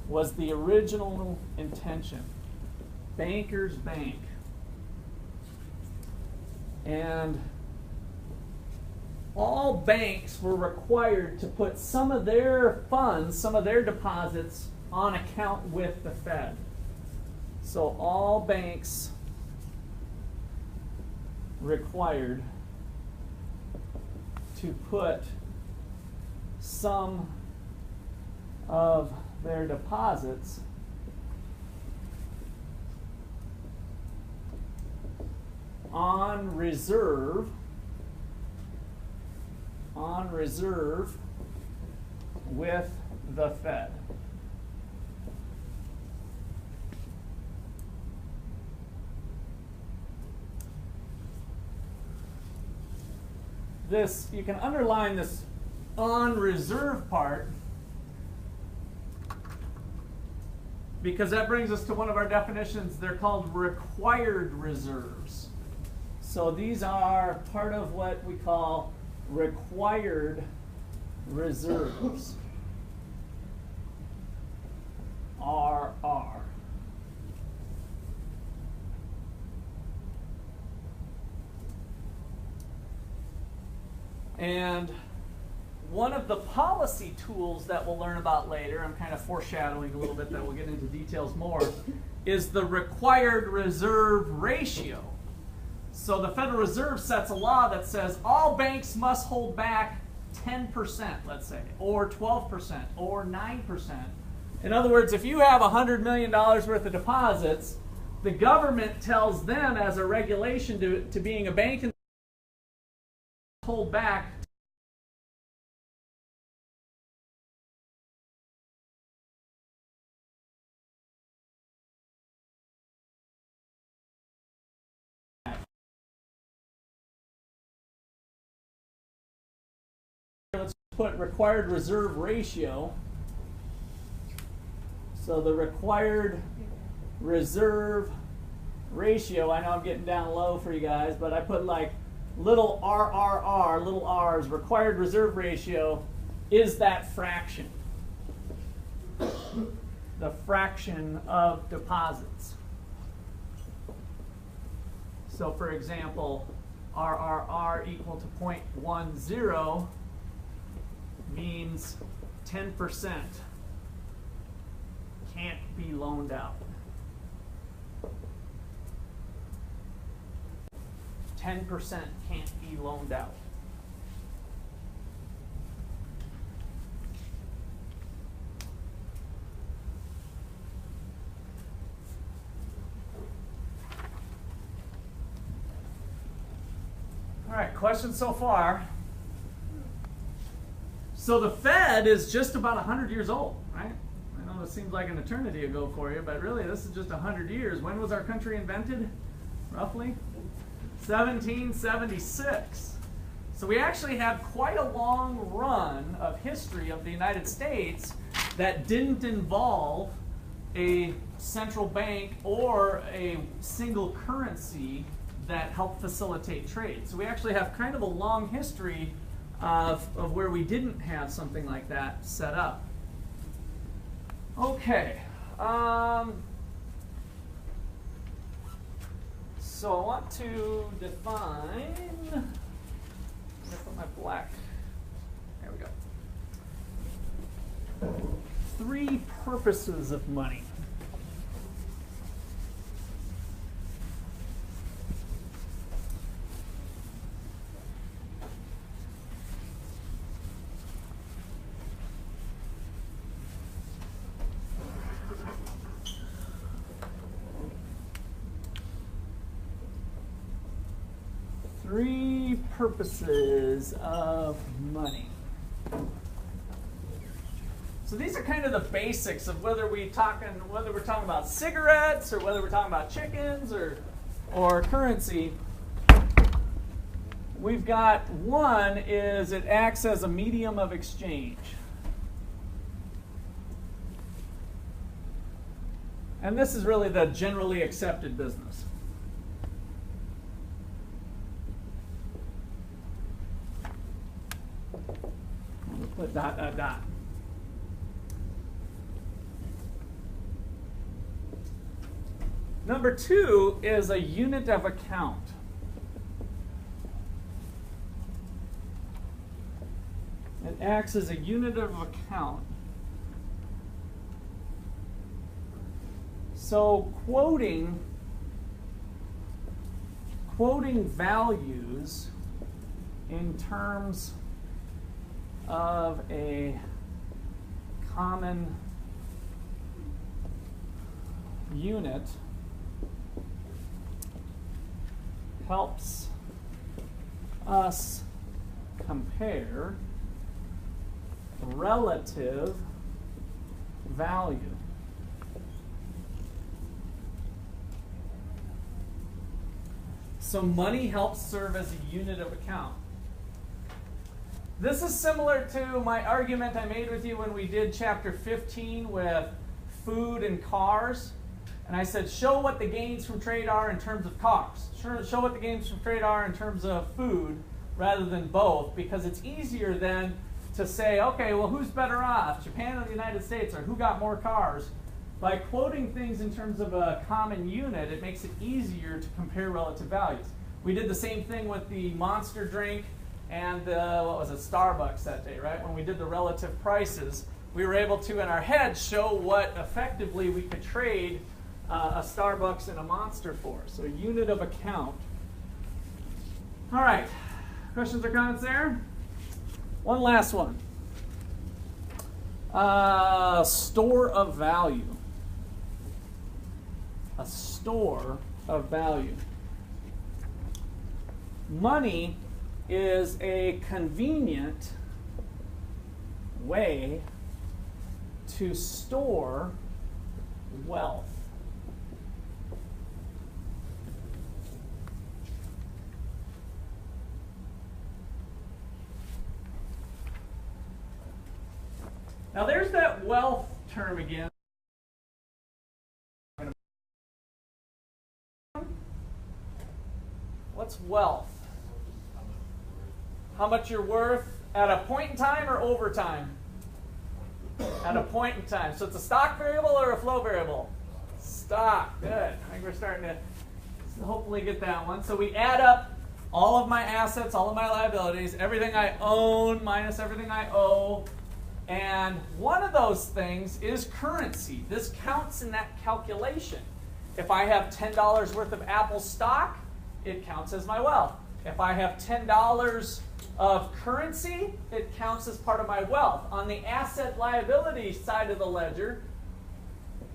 Was the original intention. Banker's bank. And all banks were required to put some of their funds, some of their deposits on account with the Fed. So all banks required to put some of their deposits on reserve with the Fed. This, you can underline this on reserve part, because that brings us to one of our definitions. They're called required reserves. So these are part of what we call required reserves. RR. And one of the policy tools that we'll learn about later, I'm kind of foreshadowing a little bit that we'll get into details more, is the required reserve ratio. So the Federal Reserve sets a law that says all banks must hold back 10%, let's say, or 12%, or 9%. In other words, if you have $100 million worth of deposits, the government tells them as a regulation to being a bank and hold back put required reserve ratio. So the required reserve ratio, I know I'm getting down low for you guys, but I put like little RRR, little r's, required reserve ratio, is that fraction. The fraction of deposits. So for example, RRR equal to 0.10 means 10% can't be loaned out. 10% can't be loaned out. All right, questions so far? So the Fed is just about 100 years old, right? I know it seems like an eternity ago for you, but really this is just 100 years. When was our country invented, roughly? 1776. So we actually had quite a long run of history of the United States that didn't involve a central bank or a single currency that helped facilitate trade. So we actually have kind of a long history of where we didn't have something like that set up. Okay. So I want to define, I'm going to put my black, there we go. 3 purposes of money. Three purposes of money. So these are kind of the basics of whether we're talking about cigarettes or whether we're talking about chickens or currency. We've got one is it acts as a medium of exchange. And this is really the generally accepted business. Put dot, dot, dot. Number 2 is a unit of account. It acts as a unit of account. So quoting values in terms of a common unit helps us compare relative value. So money helps serve as a unit of account. This is similar to my argument I made with you when we did chapter 15 with food and cars. And I said, show what the gains from trade are in terms of cars. Show what the gains from trade are in terms of food rather than both, because it's easier then to say, okay, well, who's better off, Japan or the United States, or who got more cars? By quoting things in terms of a common unit, it makes it easier to compare relative values. We did the same thing with the Monster drink and what was it, Starbucks that day, right? When we did the relative prices, we were able to, in our heads, show what effectively we could trade a Starbucks and a Monster for. So a unit of account. All right, questions or comments there? One last one. Store of value. A store of value. Money is a convenient way to store wealth. Now there's that wealth term again. What's wealth? How much you're worth at a point in time or over time? At a point in time. So it's a stock variable or a flow variable? Stock. Good. I think we're starting to hopefully get that one. So we add up all of my assets, all of my liabilities, everything I own minus everything I owe. And one of those things is currency. This counts in that calculation. If I have $10 worth of Apple stock, it counts as my wealth. If I have $10 of currency, it counts as part of my wealth. On the asset liability side of the ledger,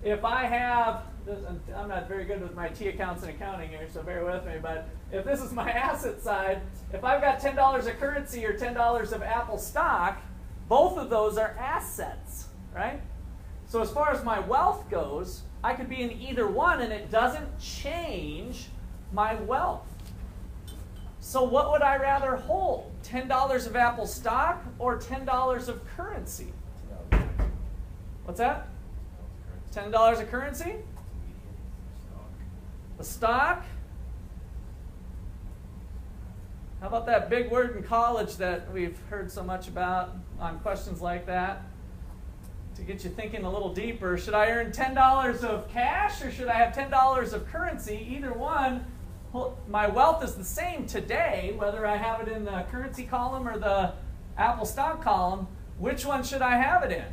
if I have I'm not very good with my T accounts and accounting here, so bear with me. But if this is my asset side, if I've got $10 of currency or $10 of Apple stock, both of those are assets, right? So as far as my wealth goes, I could be in either one and it doesn't change my wealth. So what would I rather hold? $10 of Apple stock or $10 of currency? What's that? $10 of currency? The stock? How about that big word in college that we've heard so much about on questions like that? To get you thinking a little deeper, should I earn $10 of cash or should I have $10 of currency? Either one, my wealth is the same today, whether I have it in the currency column or the Apple stock column. Which one should I have it in?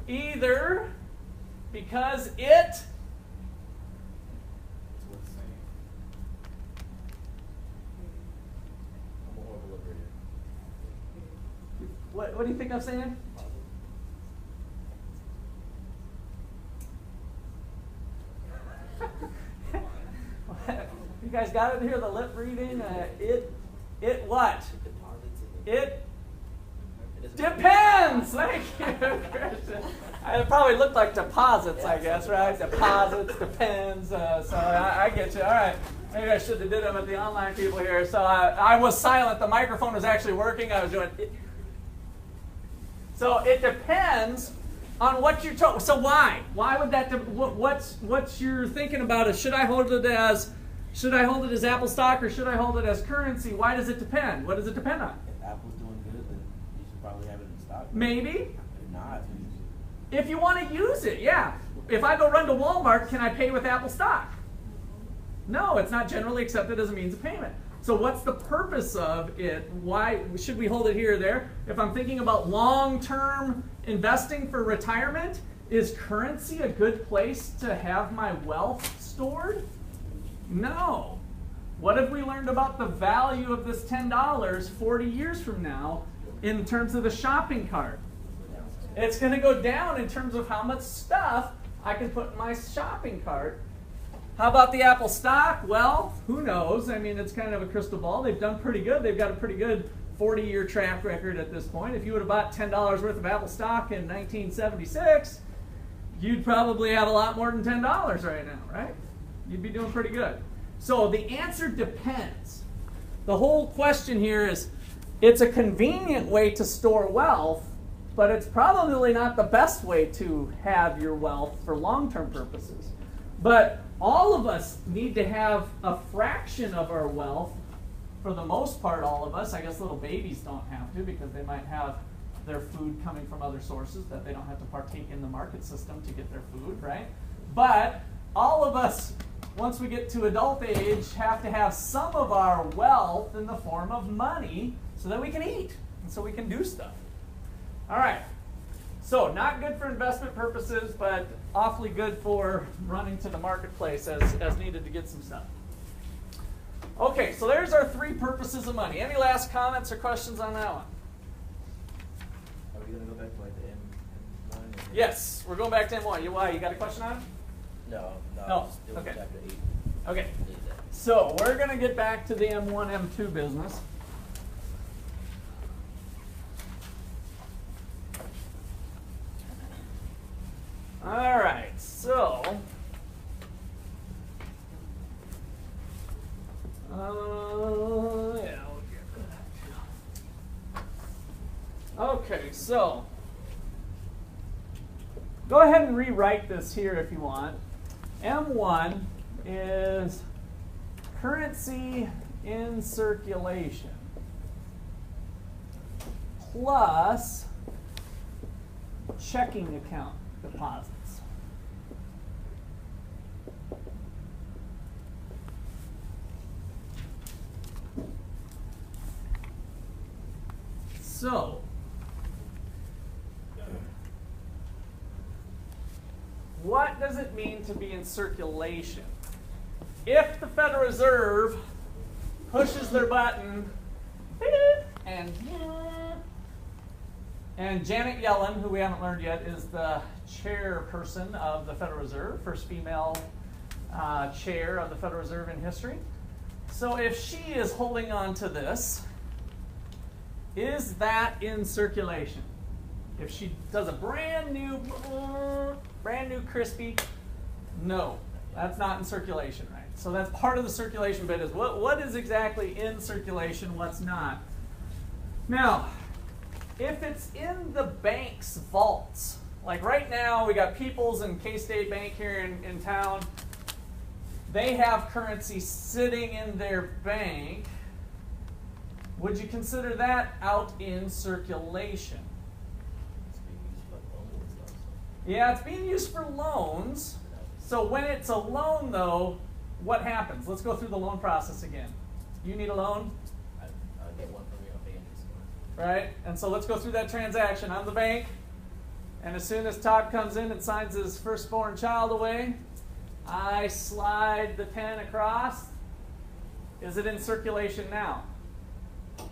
Either, because it What do you think I'm saying? You guys got it here, the lip reading? It what? It depends. Thank you, Christian. It probably looked like deposits, I guess, right? Deposits, depends. So I get you. All right. Maybe I should have did them at the online people here. So I was silent. The microphone was actually working. I was doing it. So it depends on what you're told. So why? Why would that? What's you're thinking about it? Should I hold it as Apple stock or should I hold it as currency? Why does it depend? What does it depend on? If Apple's doing good, then you should probably have it in stock. Maybe. If not, if you want to use it, yeah. If I go run to Walmart, can I pay with Apple stock? No, it's not generally accepted as a means of payment. So what's the purpose of it? Why should we hold it here or there? If I'm thinking about long-term investing for retirement, is currency a good place to have my wealth stored? No. What have we learned about the value of this $10 40 years from now in terms of the shopping cart? It's going to go down in terms of how much stuff I can put in my shopping cart. How about the Apple stock? Well, who knows? I mean, it's kind of a crystal ball. They've done pretty good. They've got a pretty good 40-year track record at this point. If you would have bought $10 worth of Apple stock in 1976, you'd probably have a lot more than $10 right now, right? You'd be doing pretty good. So the answer depends. The whole question here is, it's a convenient way to store wealth, but it's probably not the best way to have your wealth for long-term purposes. But all of us need to have a fraction of our wealth, for the most part, all of us. I guess little babies don't have to because they might have their food coming from other sources that they don't have to partake in the market system to get their food, right? But all of us, once we get to adult age, have to have some of our wealth in the form of money so that we can eat and so we can do stuff. All right. So not good for investment purposes, but awfully good for running to the marketplace as needed to get some stuff. Okay, so there's our three purposes of money. Any last comments or questions on that one? are we going to go back to like the M1? Yes, we're going back to M1. Why? You got a question on it? No. No, okay. Chapter 8. Okay. Leave that. So we're going to get back to the M1, M2 business. All right, so yeah, we'll get that. Okay, so go ahead and rewrite this here if you want. M1 is currency in circulation plus checking account deposits. So, what does it mean to be in circulation? If the Federal Reserve pushes their button And Janet Yellen, who we haven't learned yet, is the chairperson of the Federal Reserve, first female chair of the Federal Reserve in history. So if she is holding on to this, is that in circulation? If she does a brand new crispy, no, that's not in circulation, right? So that's part of the circulation bit is what is exactly in circulation, what's not. Now, if it's in the bank's vaults, like right now we got People's and K-State Bank here in town, they have currency sitting in their bank. Would you consider that out in circulation? It's being used for loans and stuff, so. Yeah, it's being used for loans. So when it's a loan, though, what happens? Let's go through the loan process again. You need a loan, I'll get one from your bank store. right? And so let's go through that transaction. I'm the bank, and as soon as Todd comes in and signs his firstborn child away, I slide the pen across. Is it in circulation now? Not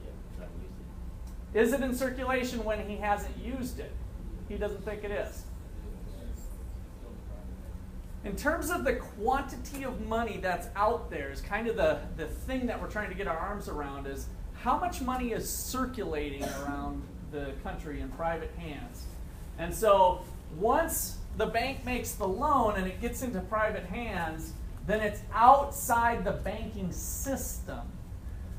yet, because I haven't used it. Is it in circulation when he hasn't used it? He doesn't think it is. In terms of the quantity of money that's out there is kind of the thing that we're trying to get our arms around is how much money is circulating around the country in private hands. And so once the bank makes the loan and it gets into private hands, then it's outside the banking system.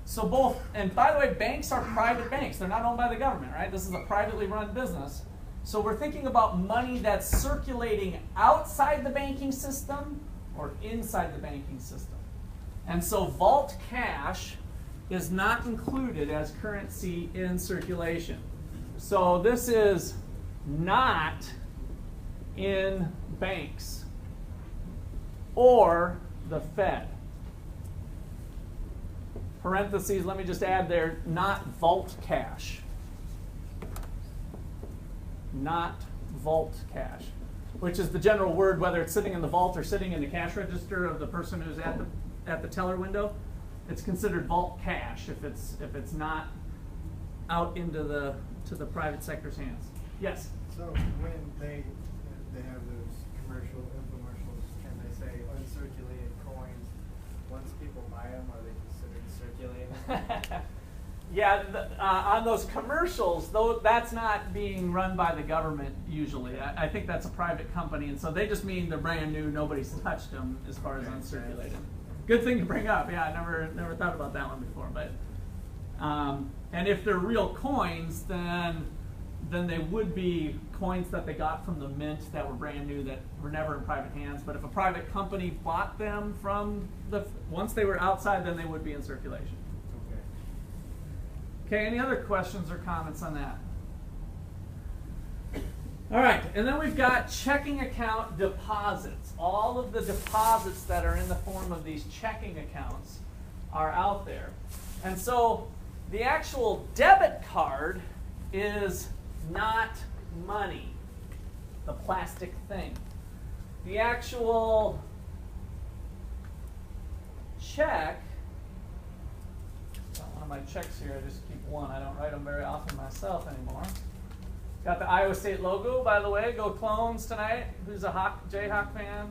So both, and by the way, banks are private banks. They're not owned by the government, right? This is a privately run business. So we're thinking about money that's circulating outside the banking system or inside the banking system. And so vault cash is not included as currency in circulation. So this is not in banks or the Fed. Parentheses, let me just add there, not vault cash. Not vault cash, which is the general word, whether it's sitting in the vault or sitting in the cash register of the person who's at the teller window. It's considered vault cash if it's not out into the private sector's hands. Yes. So when they have those infomercials, and they say uncirculated coins, once people buy them, are they considered circulating? Yeah, on those commercials, though, that's not being run by the government usually. I think that's a private company, and so they just mean they're brand new, nobody's touched them as far as uncirculated. Good thing to bring up. Yeah, I never thought about that one before. But and if they're real coins, then they would be coins that they got from the mint that were brand new that were never in private hands. But if a private company bought them from once they were outside, then they would be in circulation. Okay, any other questions or comments on that? All right, and then we've got checking account deposits. All of the deposits that are in the form of these checking accounts are out there. And so the actual debit card is not money, the plastic thing. The actual check, one of my checks here, I just keep one. I don't write them very often myself anymore. Got the Iowa State logo, by the way. Go Clones tonight. Who's a Jayhawk fan?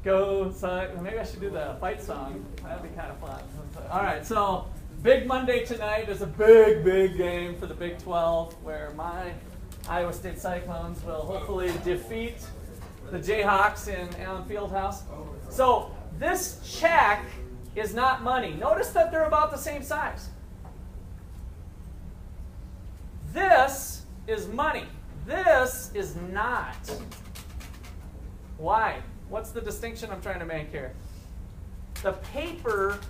Go. Maybe I should do the fight song. That'd be kind of fun. All right, so big Monday tonight is a big, big game for the Big 12 where my Iowa State Cyclones will hopefully defeat the Jayhawks in Allen Fieldhouse. So this check is not money. Notice that they're about the same size. This is money. This is not. Why? What's the distinction I'm trying to make here? The paper,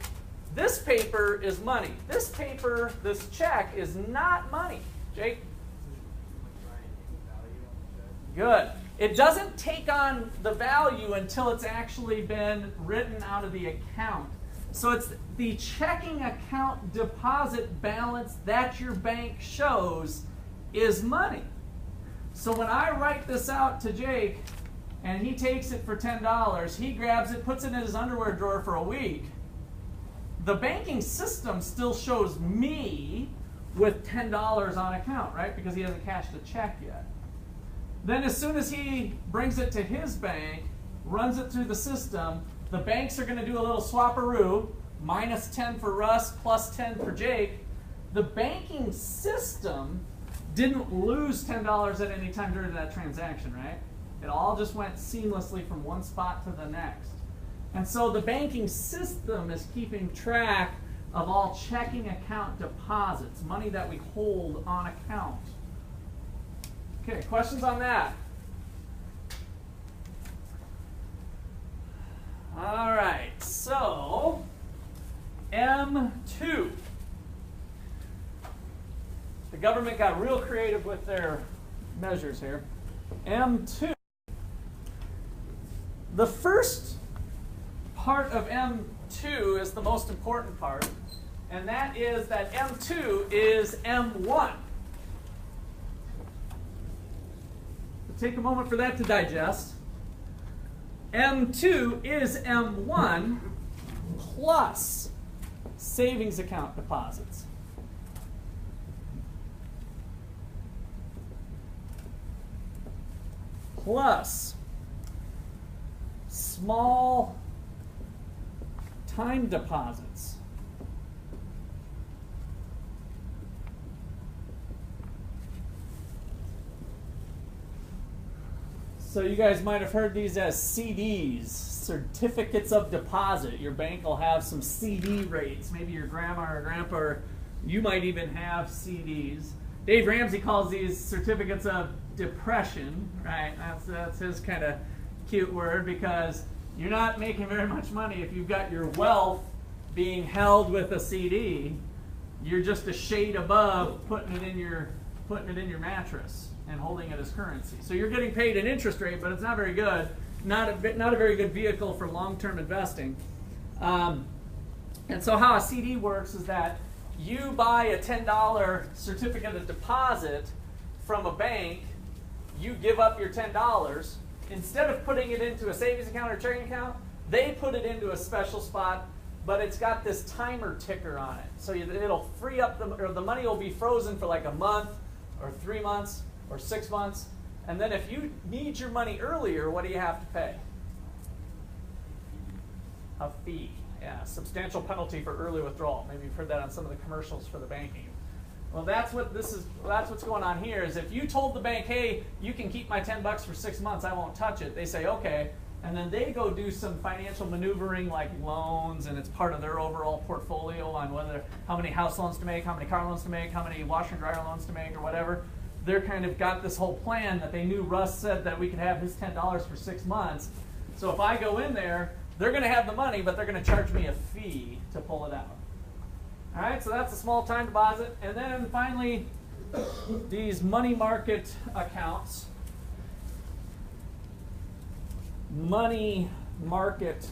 this paper is money. This paper, this check is not money. Jake? Good. It doesn't take on the value until it's actually been written out of the account. So it's the checking account deposit balance that your bank shows is money. So when I write this out to Jake and he takes it for $10, he grabs it, puts it in his underwear drawer for a week, the banking system still shows me with $10 on account, right? Because he hasn't cashed a check yet. Then as soon as he brings it to his bank, runs it through the system, the banks are going to do a little swapperoo, minus 10 for Russ, plus 10 for Jake. The banking system didn't lose $10 at any time during that transaction, right? It all just went seamlessly from one spot to the next. And so the banking system is keeping track of all checking account deposits, money that we hold on account. Okay, questions on that? All right, so M2. The government got real creative with their measures here. M2. The first part of M2 is the most important part, and that is that M2 is M1. Take a moment for that to digest. M2 is M1 plus savings account deposits. Plus small time deposits. So you guys might have heard these as CDs, certificates of deposit. Your bank will have some CD rates. Maybe your grandma or grandpa, or you might even have CDs. Dave Ramsey calls these certificates of depression, right? That's his kind of cute word, because you're not making very much money if you've got your wealth being held with a CD. You're just a shade above putting it in your mattress and holding it as currency. So you're getting paid an interest rate, but it's not very good. Not a very good vehicle for long-term investing. And so how a CD works is that you buy a $10 certificate of deposit from a bank, you give up your $10. Instead of putting it into a savings account or checking account, they put it into a special spot, but it's got this timer ticker on it. So it'll free up the money will be frozen for like a month or 3 months or 6 months. And then if you need your money earlier, what do you have to pay? A fee. Yeah, substantial penalty for early withdrawal. Maybe you've heard that on some of the commercials for the banking. Well, that's what's going on here. Is if you told the bank, hey, you can keep my $10 for 6 months, I won't touch it. They say, okay. And then they go do some financial maneuvering like loans, and it's part of their overall portfolio on how many house loans to make, how many car loans to make, how many washer and dryer loans to make, or whatever. They're kind of got this whole plan that they knew Russ said that we could have his $10 for 6 months. So if I go in there, they're going to have the money, but they're going to charge me a fee to pull it out. All right, so that's a small time deposit. And then finally, these money market accounts. Money market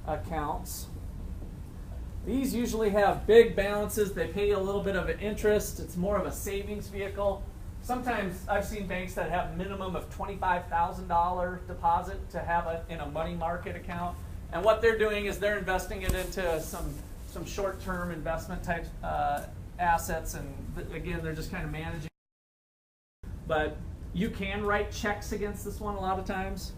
accounts. These usually have big balances. They pay a little bit of an interest. It's more of a savings vehicle. Sometimes I've seen banks that have minimum of $25,000 deposit to have it in a money market account. And what they're doing is they're investing it into some short-term investment type assets. And again, they're just kind of managing. But you can write checks against this one a lot of times.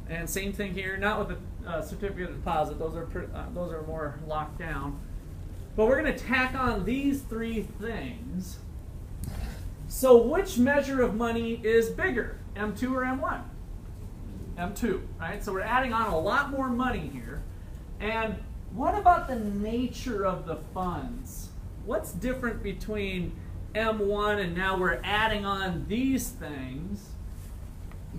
And same thing here, not with a certificate of deposit. Those are more locked down. But we're going to tack on these three things. So which measure of money is bigger, M2 or M1? M2, right? So we're adding on a lot more money here. And what about the nature of the funds? What's different between M1 and now we're adding on these things?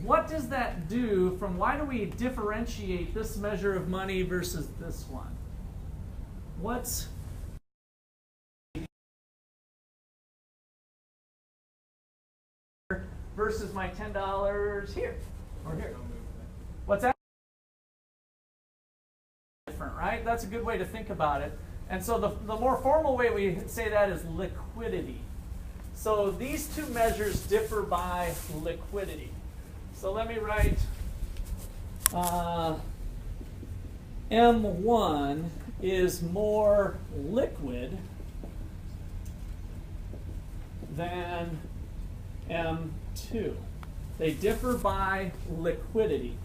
What does that do from why do we differentiate this measure of money versus this one? What's versus my $10 here or here? What's that? Different, right? That's a good way to think about it. And so the more formal way we say that is liquidity. So these two measures differ by liquidity. So let me write M1 is more liquid than M2. They differ by liquidity.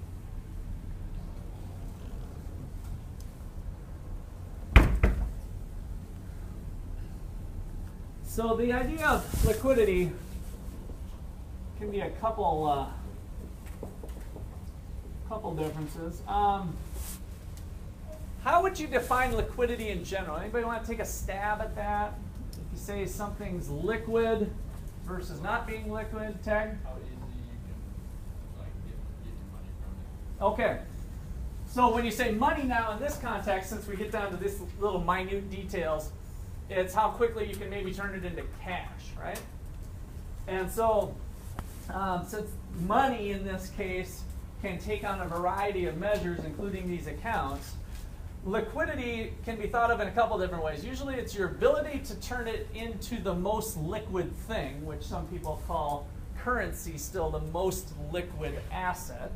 So the idea of liquidity can be a couple differences. How would you define liquidity in general? Anybody want to take a stab at that? If you say something's liquid versus not being liquid, Tag? How easy you can like get money from it. Okay. So when you say money now in this context, since we get down to this little minute details, it's how quickly you can maybe turn it into cash, right? And so since money in this case can take on a variety of measures, including these accounts, liquidity can be thought of in a couple different ways. Usually it's your ability to turn it into the most liquid thing, which some people call currency, still the most liquid asset.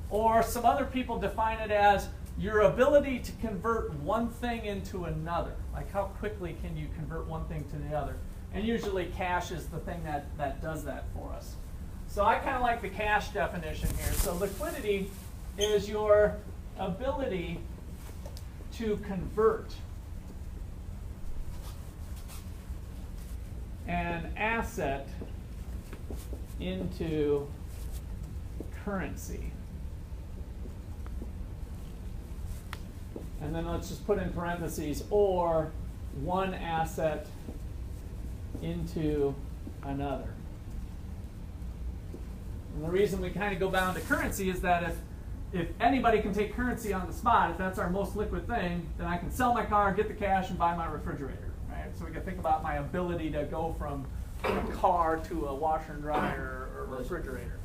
Or some other people define it as your ability to convert one thing into another. Like how quickly can you convert one thing to the other? And usually cash is the thing that does that for us. So I kind of like the cash definition here. So liquidity is your ability to convert an asset into currency. And then let's just put in parentheses, or one asset into another. And the reason we kind of go down to currency is that if anybody can take currency on the spot, if that's our most liquid thing, then I can sell my car, get the cash, and buy my refrigerator, right? So we can think about my ability to go from a car to a washer and dryer or refrigerator.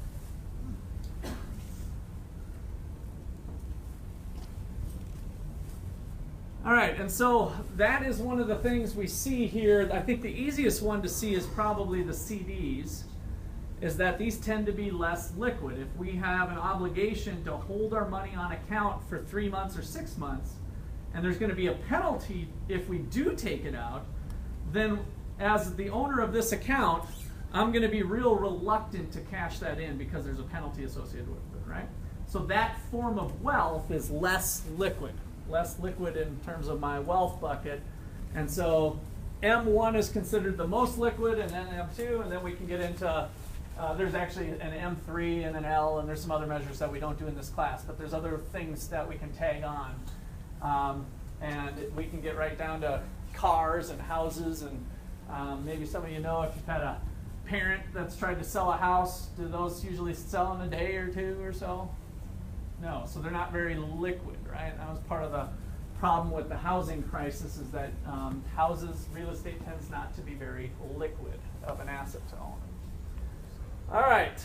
All right, and so that is one of the things we see here. I think the easiest one to see is probably the CDs, is that these tend to be less liquid. If we have an obligation to hold our money on account for 3 months or 6 months, and there's going to be a penalty if we do take it out, then as the owner of this account, I'm going to be real reluctant to cash that in because there's a penalty associated with it, right? So that form of wealth is less liquid in terms of my wealth bucket. And so M1 is considered the most liquid, and then M2, and then we can get into, there's actually an M3 and an L, and there's some other measures that we don't do in this class, but there's other things that we can tag on. And we can get right down to cars and houses, and maybe some of you know if you've had a parent that's tried to sell a house, do those usually sell in a day or two or so? No, so they're not very liquid, right? That was part of the problem with the housing crisis, is that real estate tends not to be very liquid of an asset to own. All right.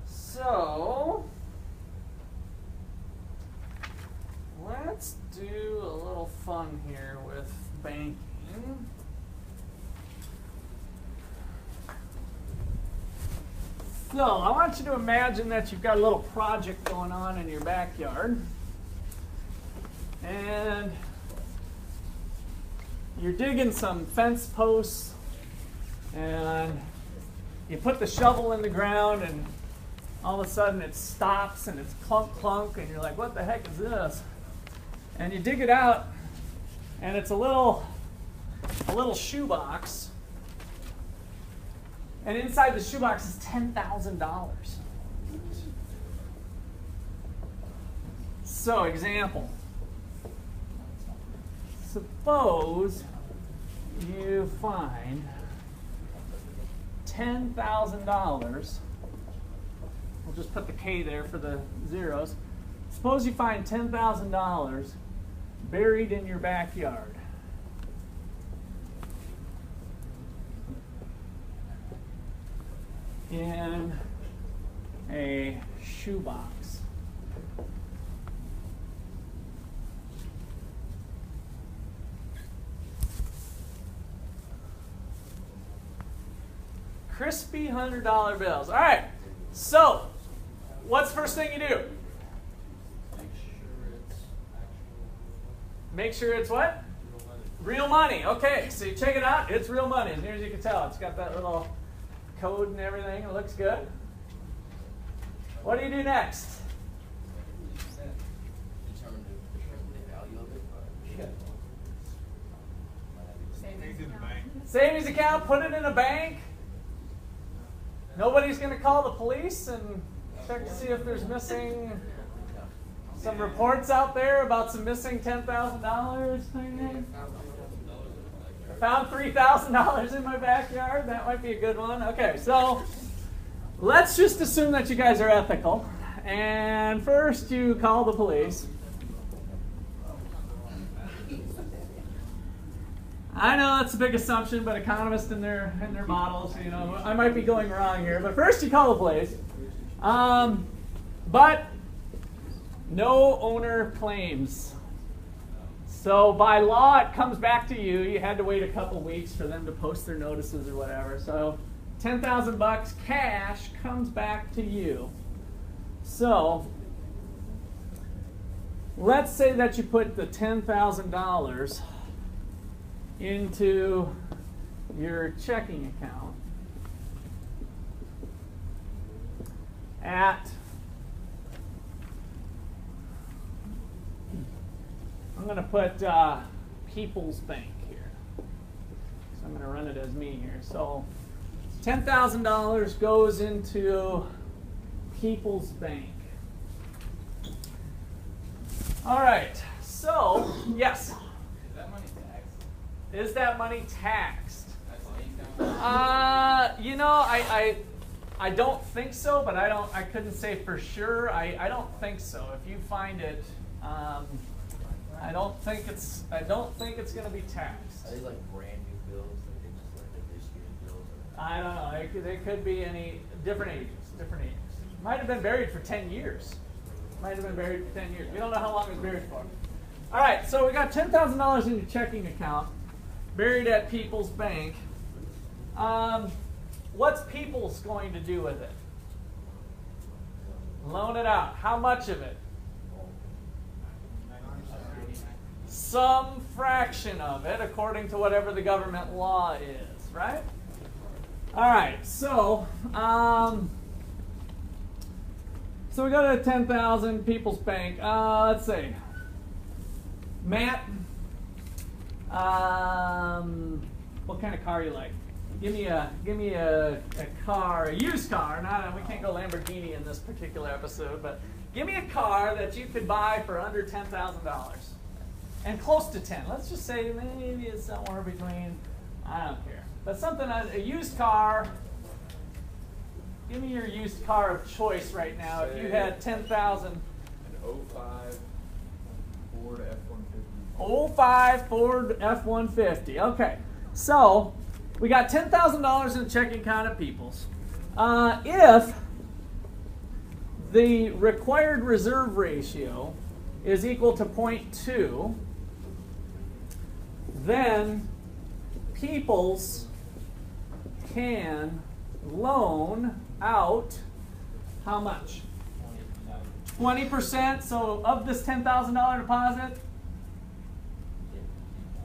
So let's do a little fun here with banking. So I want you to imagine that you've got a little project going on in your backyard, and you're digging some fence posts, and you put the shovel in the ground, and all of a sudden it stops and it's clunk clunk, and you're like, what the heck is this? And you dig it out, and it's a little shoebox. And inside the shoebox is $10,000. So, example. Suppose you find $10,000. We'll just put the K there for the zeros. Suppose you find $10,000 buried in your backyard. In a shoebox. Crispy $100 bills. All right. So, what's the first thing you do? Make sure it's actual. Make sure it's what? Real money. Okay, so you check it out. It's real money. As near as you can tell, it's got that little code and everything. It looks good. What do you do next? Determine the value of it. Take it to the bank. Savings account, put it in a bank. Nobody's going to call the police and check to see if there's missing some reports out there about some missing $10,000. I found $3,000 in my backyard. That might be a good one. Okay, so let's just assume that you guys are ethical. And first you call the police. I know that's a big assumption, but economists in their models, you know, I might be going wrong here. But first you call the police. But no owner claims. So by law, it comes back to you. You had to wait a couple weeks for them to post their notices or whatever. So $10,000 cash comes back to you. So let's say that you put the $10,000 into your checking account at, I'm going to put People's Bank here. So I'm going to run it as me here. So $10,000 goes into People's Bank. All right. So, yes. Is that money taxed? You know, I don't think so, but I couldn't say for sure. I don't think so. If you find it, I don't think it's going to be taxed. Are these like brand new bills? Like they just like this year's bills? I don't know. They could be any different ages. Might have been buried for 10 years. We don't know how long it was buried for. All right, so we got $10,000 in your checking account, buried at People's Bank. What's People's going to do with it? Loan it out. How much of it? Some fraction of it, according to whatever the government law is, right? All right, so we go to 10,000 People's Bank. Let's see, Matt. What kind of car you like? Give me a car, a used car. We can't go Lamborghini in this particular episode, but give me a car that you could buy for under $10,000 and close to 10. Let's just say maybe it's somewhere between. I don't care, but something, a used car. Give me your used car of choice right now. If you had 10,000. An 05 Ford F-150. 05 Ford F-150. Okay, so we got $10,000 in the checking account at People's. If the required reserve ratio is equal to 0.2, then People's can loan out how much? 20%. So of this $10,000 deposit,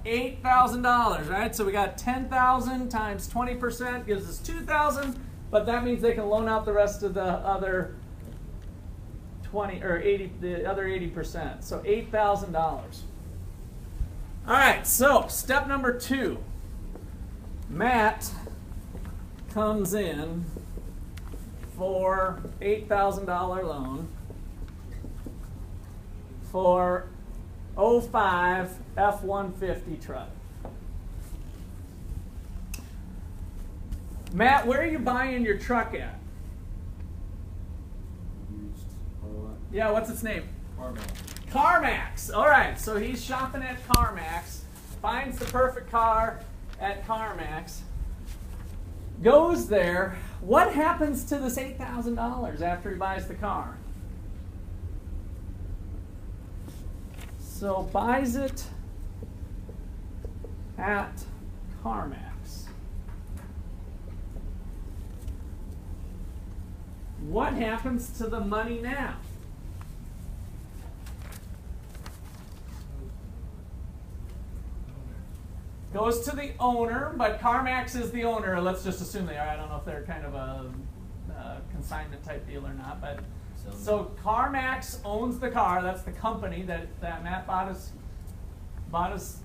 $8,000, right? So we got 10,000 times 20% gives us 2,000, but that means they can loan out the rest of the other 20 or 80, the other 80%. So $8,000. All right. So step number 2. Matt comes in for $8,000 loan for 05 F-150 truck. Matt, where are you buying your truck at? Yeah, what's its name? CarMax. All right, so he's shopping at CarMax, finds the perfect car at CarMax, goes there. What happens to this $8,000 after he buys the car? So buys it at CarMax. What happens to the money now? goes to the owner, but CarMax is the owner. Let's just assume they are. I don't know if they're kind of a consignment type deal or not. But so CarMax owns the car. That's the company that Matt bought his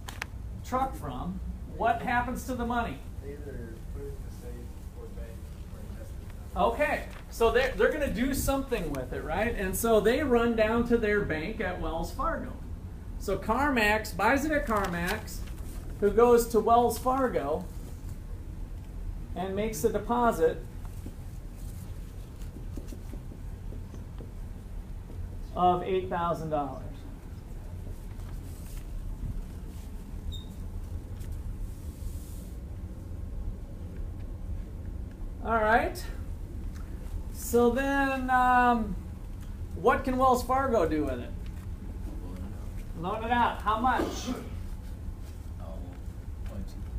truck from. What happens to the money? They either put it in the safe or bank or invest it. Okay, so they're going to do something with it, right? And so they run down to their bank at Wells Fargo. So CarMax buys it at CarMax, who goes to Wells Fargo and makes a deposit of $8,000. All right. So then, what can Wells Fargo do with it? Loan it out. How much?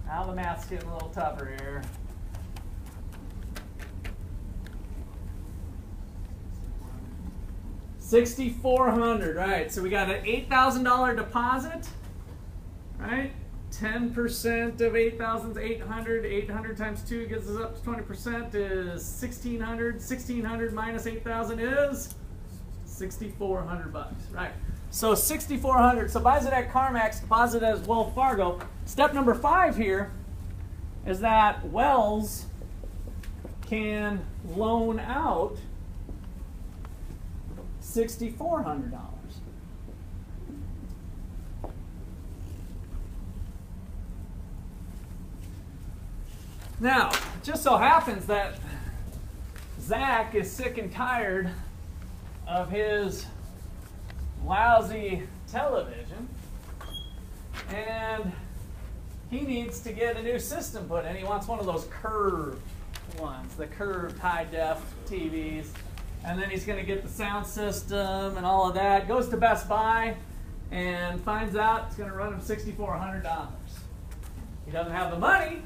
Now the math's getting a little tougher here. $6,400, right? So we got an $8,000 deposit, right? 10% of 8,000 is 800. 800 times 2 gets us up to 20% is 1,600. 1,600 minus 8,000 is 6,400 bucks, right? So 6,400. So buys it at CarMax, deposit it as Wells Fargo. Step number 5 here is that Wells can loan out $6,400. Now, it just so happens that Zach is sick and tired of his lousy television, and he needs to get a new system put in. He wants one of those curved ones, the curved high-def TVs, and then he's going to get the sound system and all of that. Goes to Best Buy and finds out it's going to run him $6,400. He doesn't have the money,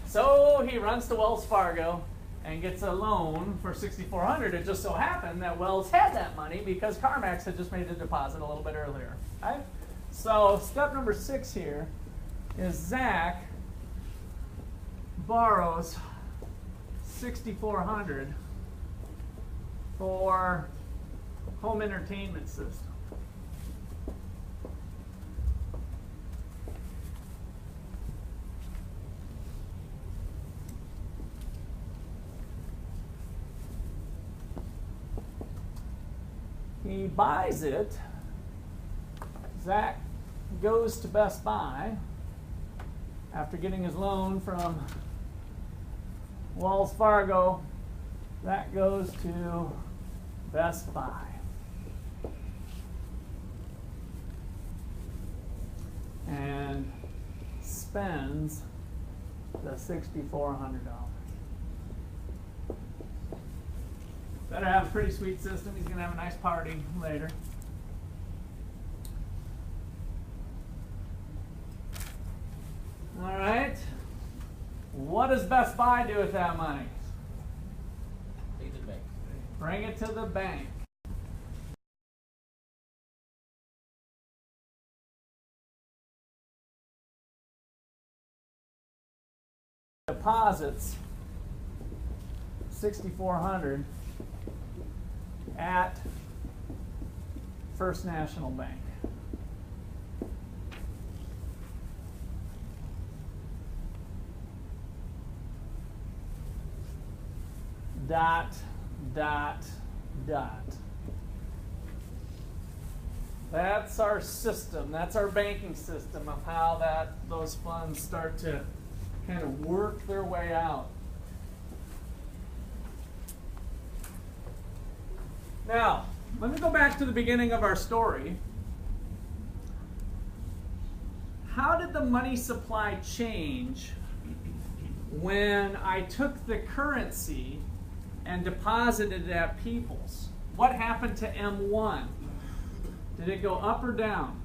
so he runs to Wells Fargo and gets a loan for $6,400. It just so happened that Wells had that money because CarMax had just made the deposit a little bit earlier. Right? So step number 6 here is Zach borrows $6,400 for home entertainment system. He buys it. Zach goes to Best Buy after getting his loan from Wells Fargo. That goes to Best Buy. And spends the $6,400. Better have a pretty sweet system. He's going to have a nice party later. All right. What does Best Buy do with that money? Take it to the bank. Bring it to the bank. Deposits $6,400 at First National Bank. Dot, dot, dot. That's our system. That's our banking system of how those funds start to kind of work their way out. Now, let me go back to the beginning of our story. How did the money supply change when I took the currency and deposited it at People's? What happened to M1? Did it go up or down?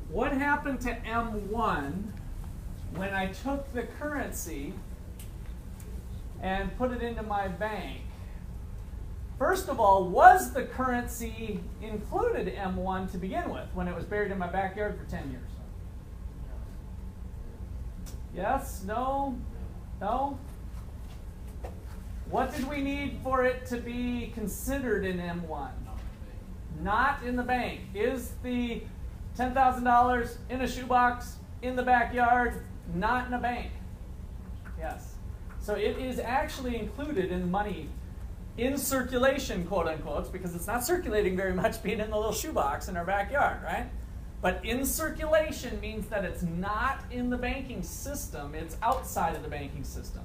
What happened to M1 when I took the currency and put it into my bank? First of all, was the currency included M1 to begin with when it was buried in my backyard for 10 years? Yes? No? No? What did we need for it to be considered in M1? Not in the bank. Is the $10,000 in a shoebox in the backyard? Not in a bank. Yes. So it is actually included in money in circulation, quote unquote, because it's not circulating very much being in the little shoebox in our backyard, right? But in circulation means that it's not in the banking system, it's outside of the banking system.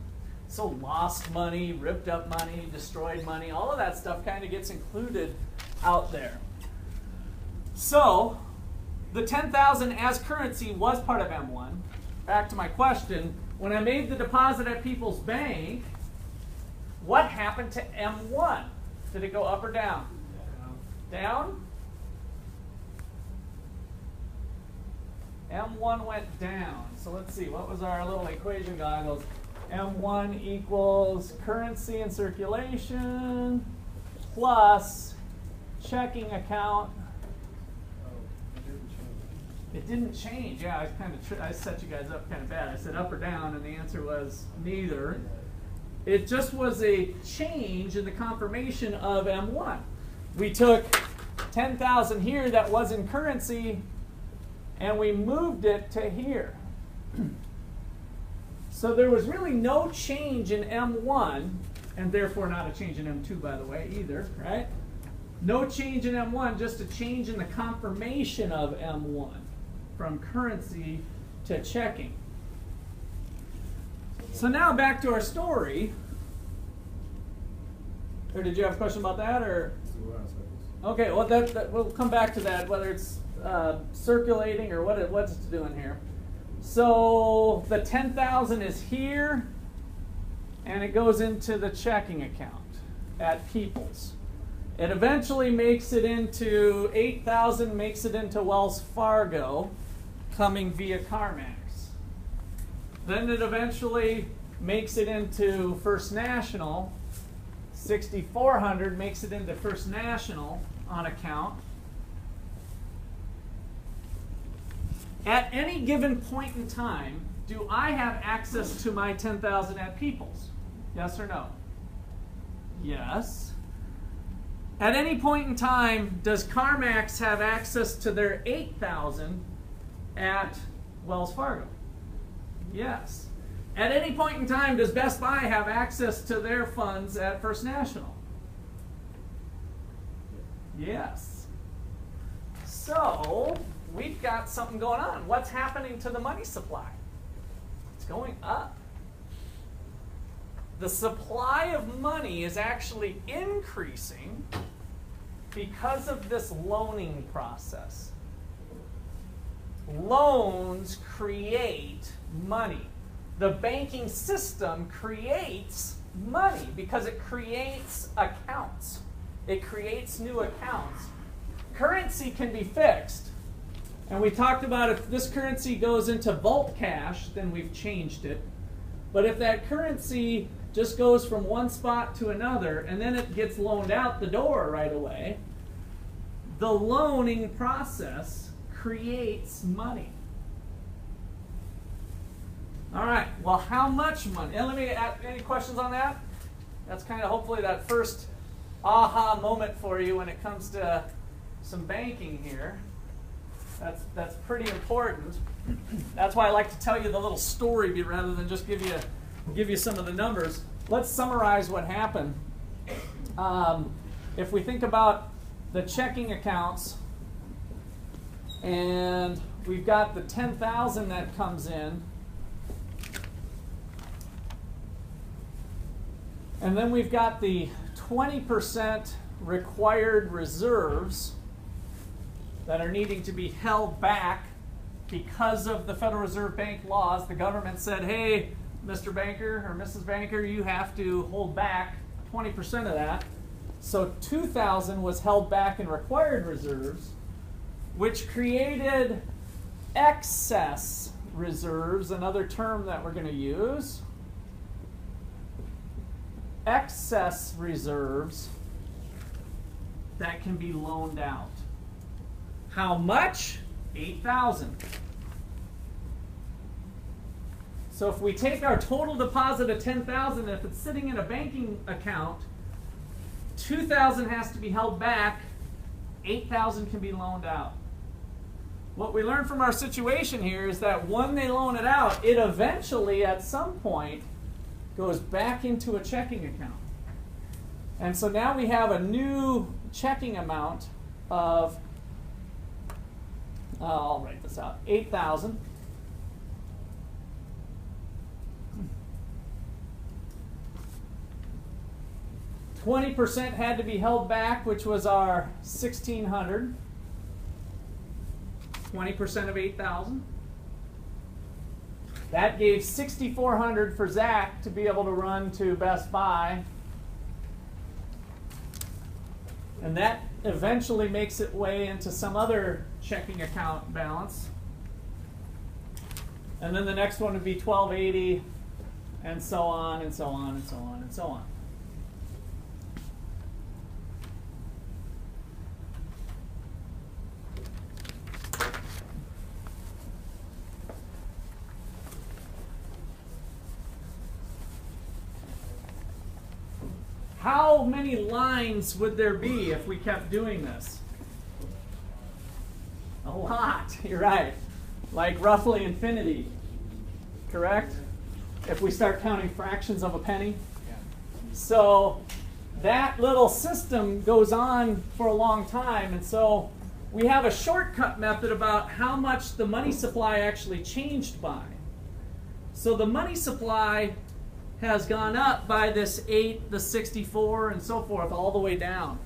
So lost money, ripped up money, destroyed money, all of that stuff kind of gets included out there. So the 10,000 as currency was part of M1. Back to my question, when I made the deposit at People's Bank, what happened to M1? Did it go up or down? Down? M1 went down. So let's see, what was our little equation goggles? M1 equals currency in circulation plus checking account. It didn't change. Yeah, I set you guys up kind of bad. I said up or down, and the answer was neither. It just was a change in the confirmation of M1. We took 10,000 here that was in currency, and we moved it to here. So there was really no change in M1, and therefore not a change in M2, by the way, either, right? No change in M1, just a change in the confirmation of M1 from currency to checking. So now back to our story. Or did you have a question about that, or? Okay, well we'll come back to that, whether it's circulating or what it's doing here. So the 10,000 is here, and it goes into the checking account at People's. It eventually makes it into 8,000, makes it into Wells Fargo, coming via CarMax. Then it eventually makes it into First National. 6,400 makes it into First National on account. At any given point in time, do I have access to my 10,000 at People's? Yes or no? Yes. At any point in time, does CarMax have access to their 8,000 at Wells Fargo? Yes. At any point in time, does Best Buy have access to their funds at First National? Yes. So we've got something going on. What's happening to the money supply? It's going up. The supply of money is actually increasing because of this loaning process. Loans create money. The banking system creates money because it creates accounts. It creates new accounts. Currency can be fixed. And we talked about if this currency goes into vault cash, then we've changed it. But if that currency just goes from one spot to another and then it gets loaned out the door right away, the loaning process creates money. All right, well, how much money? And let me ask, any questions on that? That's kind of hopefully that first aha moment for you when it comes to some banking here. That's pretty important. That's why I like to tell you the little story rather than just give you some of the numbers. Let's summarize what happened. If we think about the checking accounts, and we've got the 10,000 that comes in, and then we've got the 20% required reserves that are needing to be held back because of the Federal Reserve Bank laws. The government said, hey, Mr. Banker or Mrs. Banker, you have to hold back 20% of that. So 2,000 was held back in required reserves, which created excess reserves, another term that we're going to use. Excess reserves that can be loaned out. How much? 8,000. So if we take our total deposit of $10,000, if it's sitting in a banking account, $2,000 has to be held back, $8,000 can be loaned out. What we learned from our situation here is that when they loan it out, it eventually, at some point, goes back into a checking account. And so now we have a new checking amount of, I'll write this out, $8,000. 20% had to be held back, which was our $1,600. 20% of 8,000. That gave $6,400 for Zach to be able to run to Best Buy. And that eventually makes its way into some other checking account balance. And then the next one would be $1,280, and so on, and so on, and so on, and so on. How many lines would there be if we kept doing this? A lot, you're right. Like roughly infinity, correct? If we start counting fractions of a penny. So that little system goes on for a long time, and so we have a shortcut method about how much the money supply actually changed by. So the money supply has gone up by this 8, the 64, and so forth, all the way down.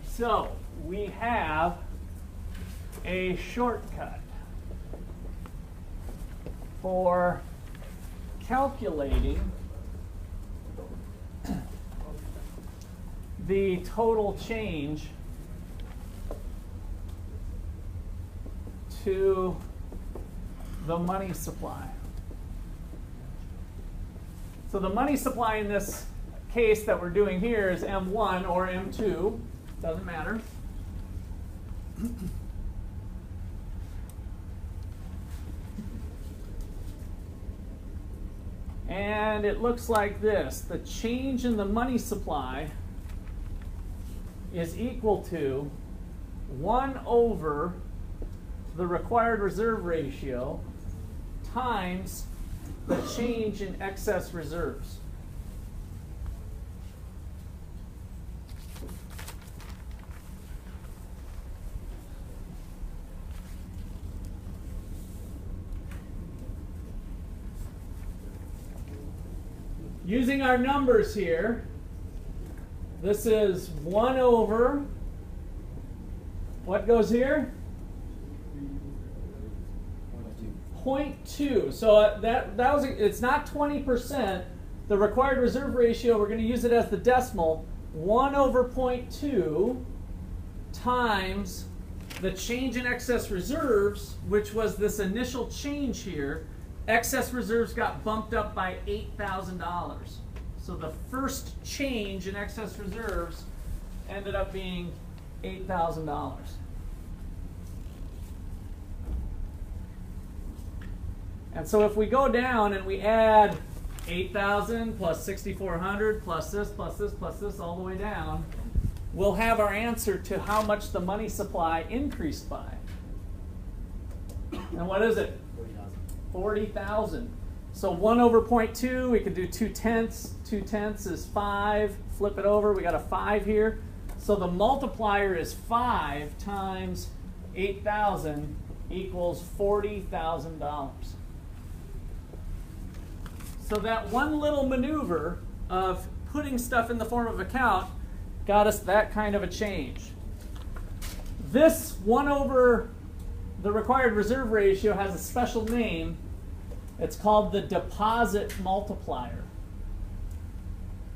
So we have a shortcut for calculating the total change to the money supply. So the money supply in this case that we're doing here is M1 or M2, doesn't matter. And it looks like this. The change in the money supply is equal to 1 over the required reserve ratio times the change in excess reserves. Using our numbers here, this is 1 over, what goes here? 0.2. So that was, it's not 20%. The required reserve ratio, we're going to use it as the decimal. 1 over 0.2 times the change in excess reserves, which was this initial change here. Excess reserves got bumped up by $8,000. So the first change in excess reserves ended up being $8,000. And so if we go down and we add 8,000 plus 6,400 plus this, plus this, plus this, all the way down, we'll have our answer to how much the money supply increased by. And what is it? 40,000. So 1 over 0.2, we could do 2/10. 2/10 is 5. Flip it over, we got a 5 here. So the multiplier is 5 times 8,000 equals $40,000. So that one little maneuver of putting stuff in the form of account got us that kind of a change. This 1 over the required reserve ratio has a special name. It's called the deposit multiplier.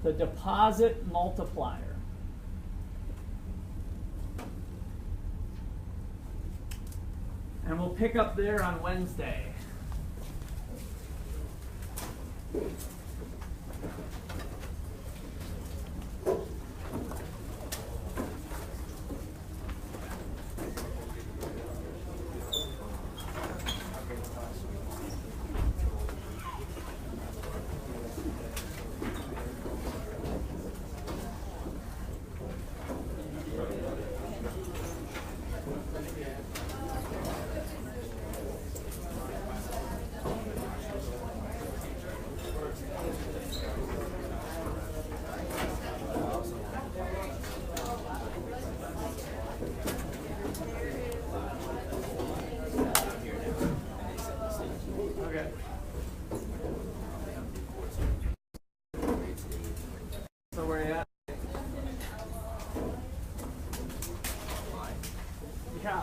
The deposit multiplier. And we'll pick up there on Wednesday. Yeah.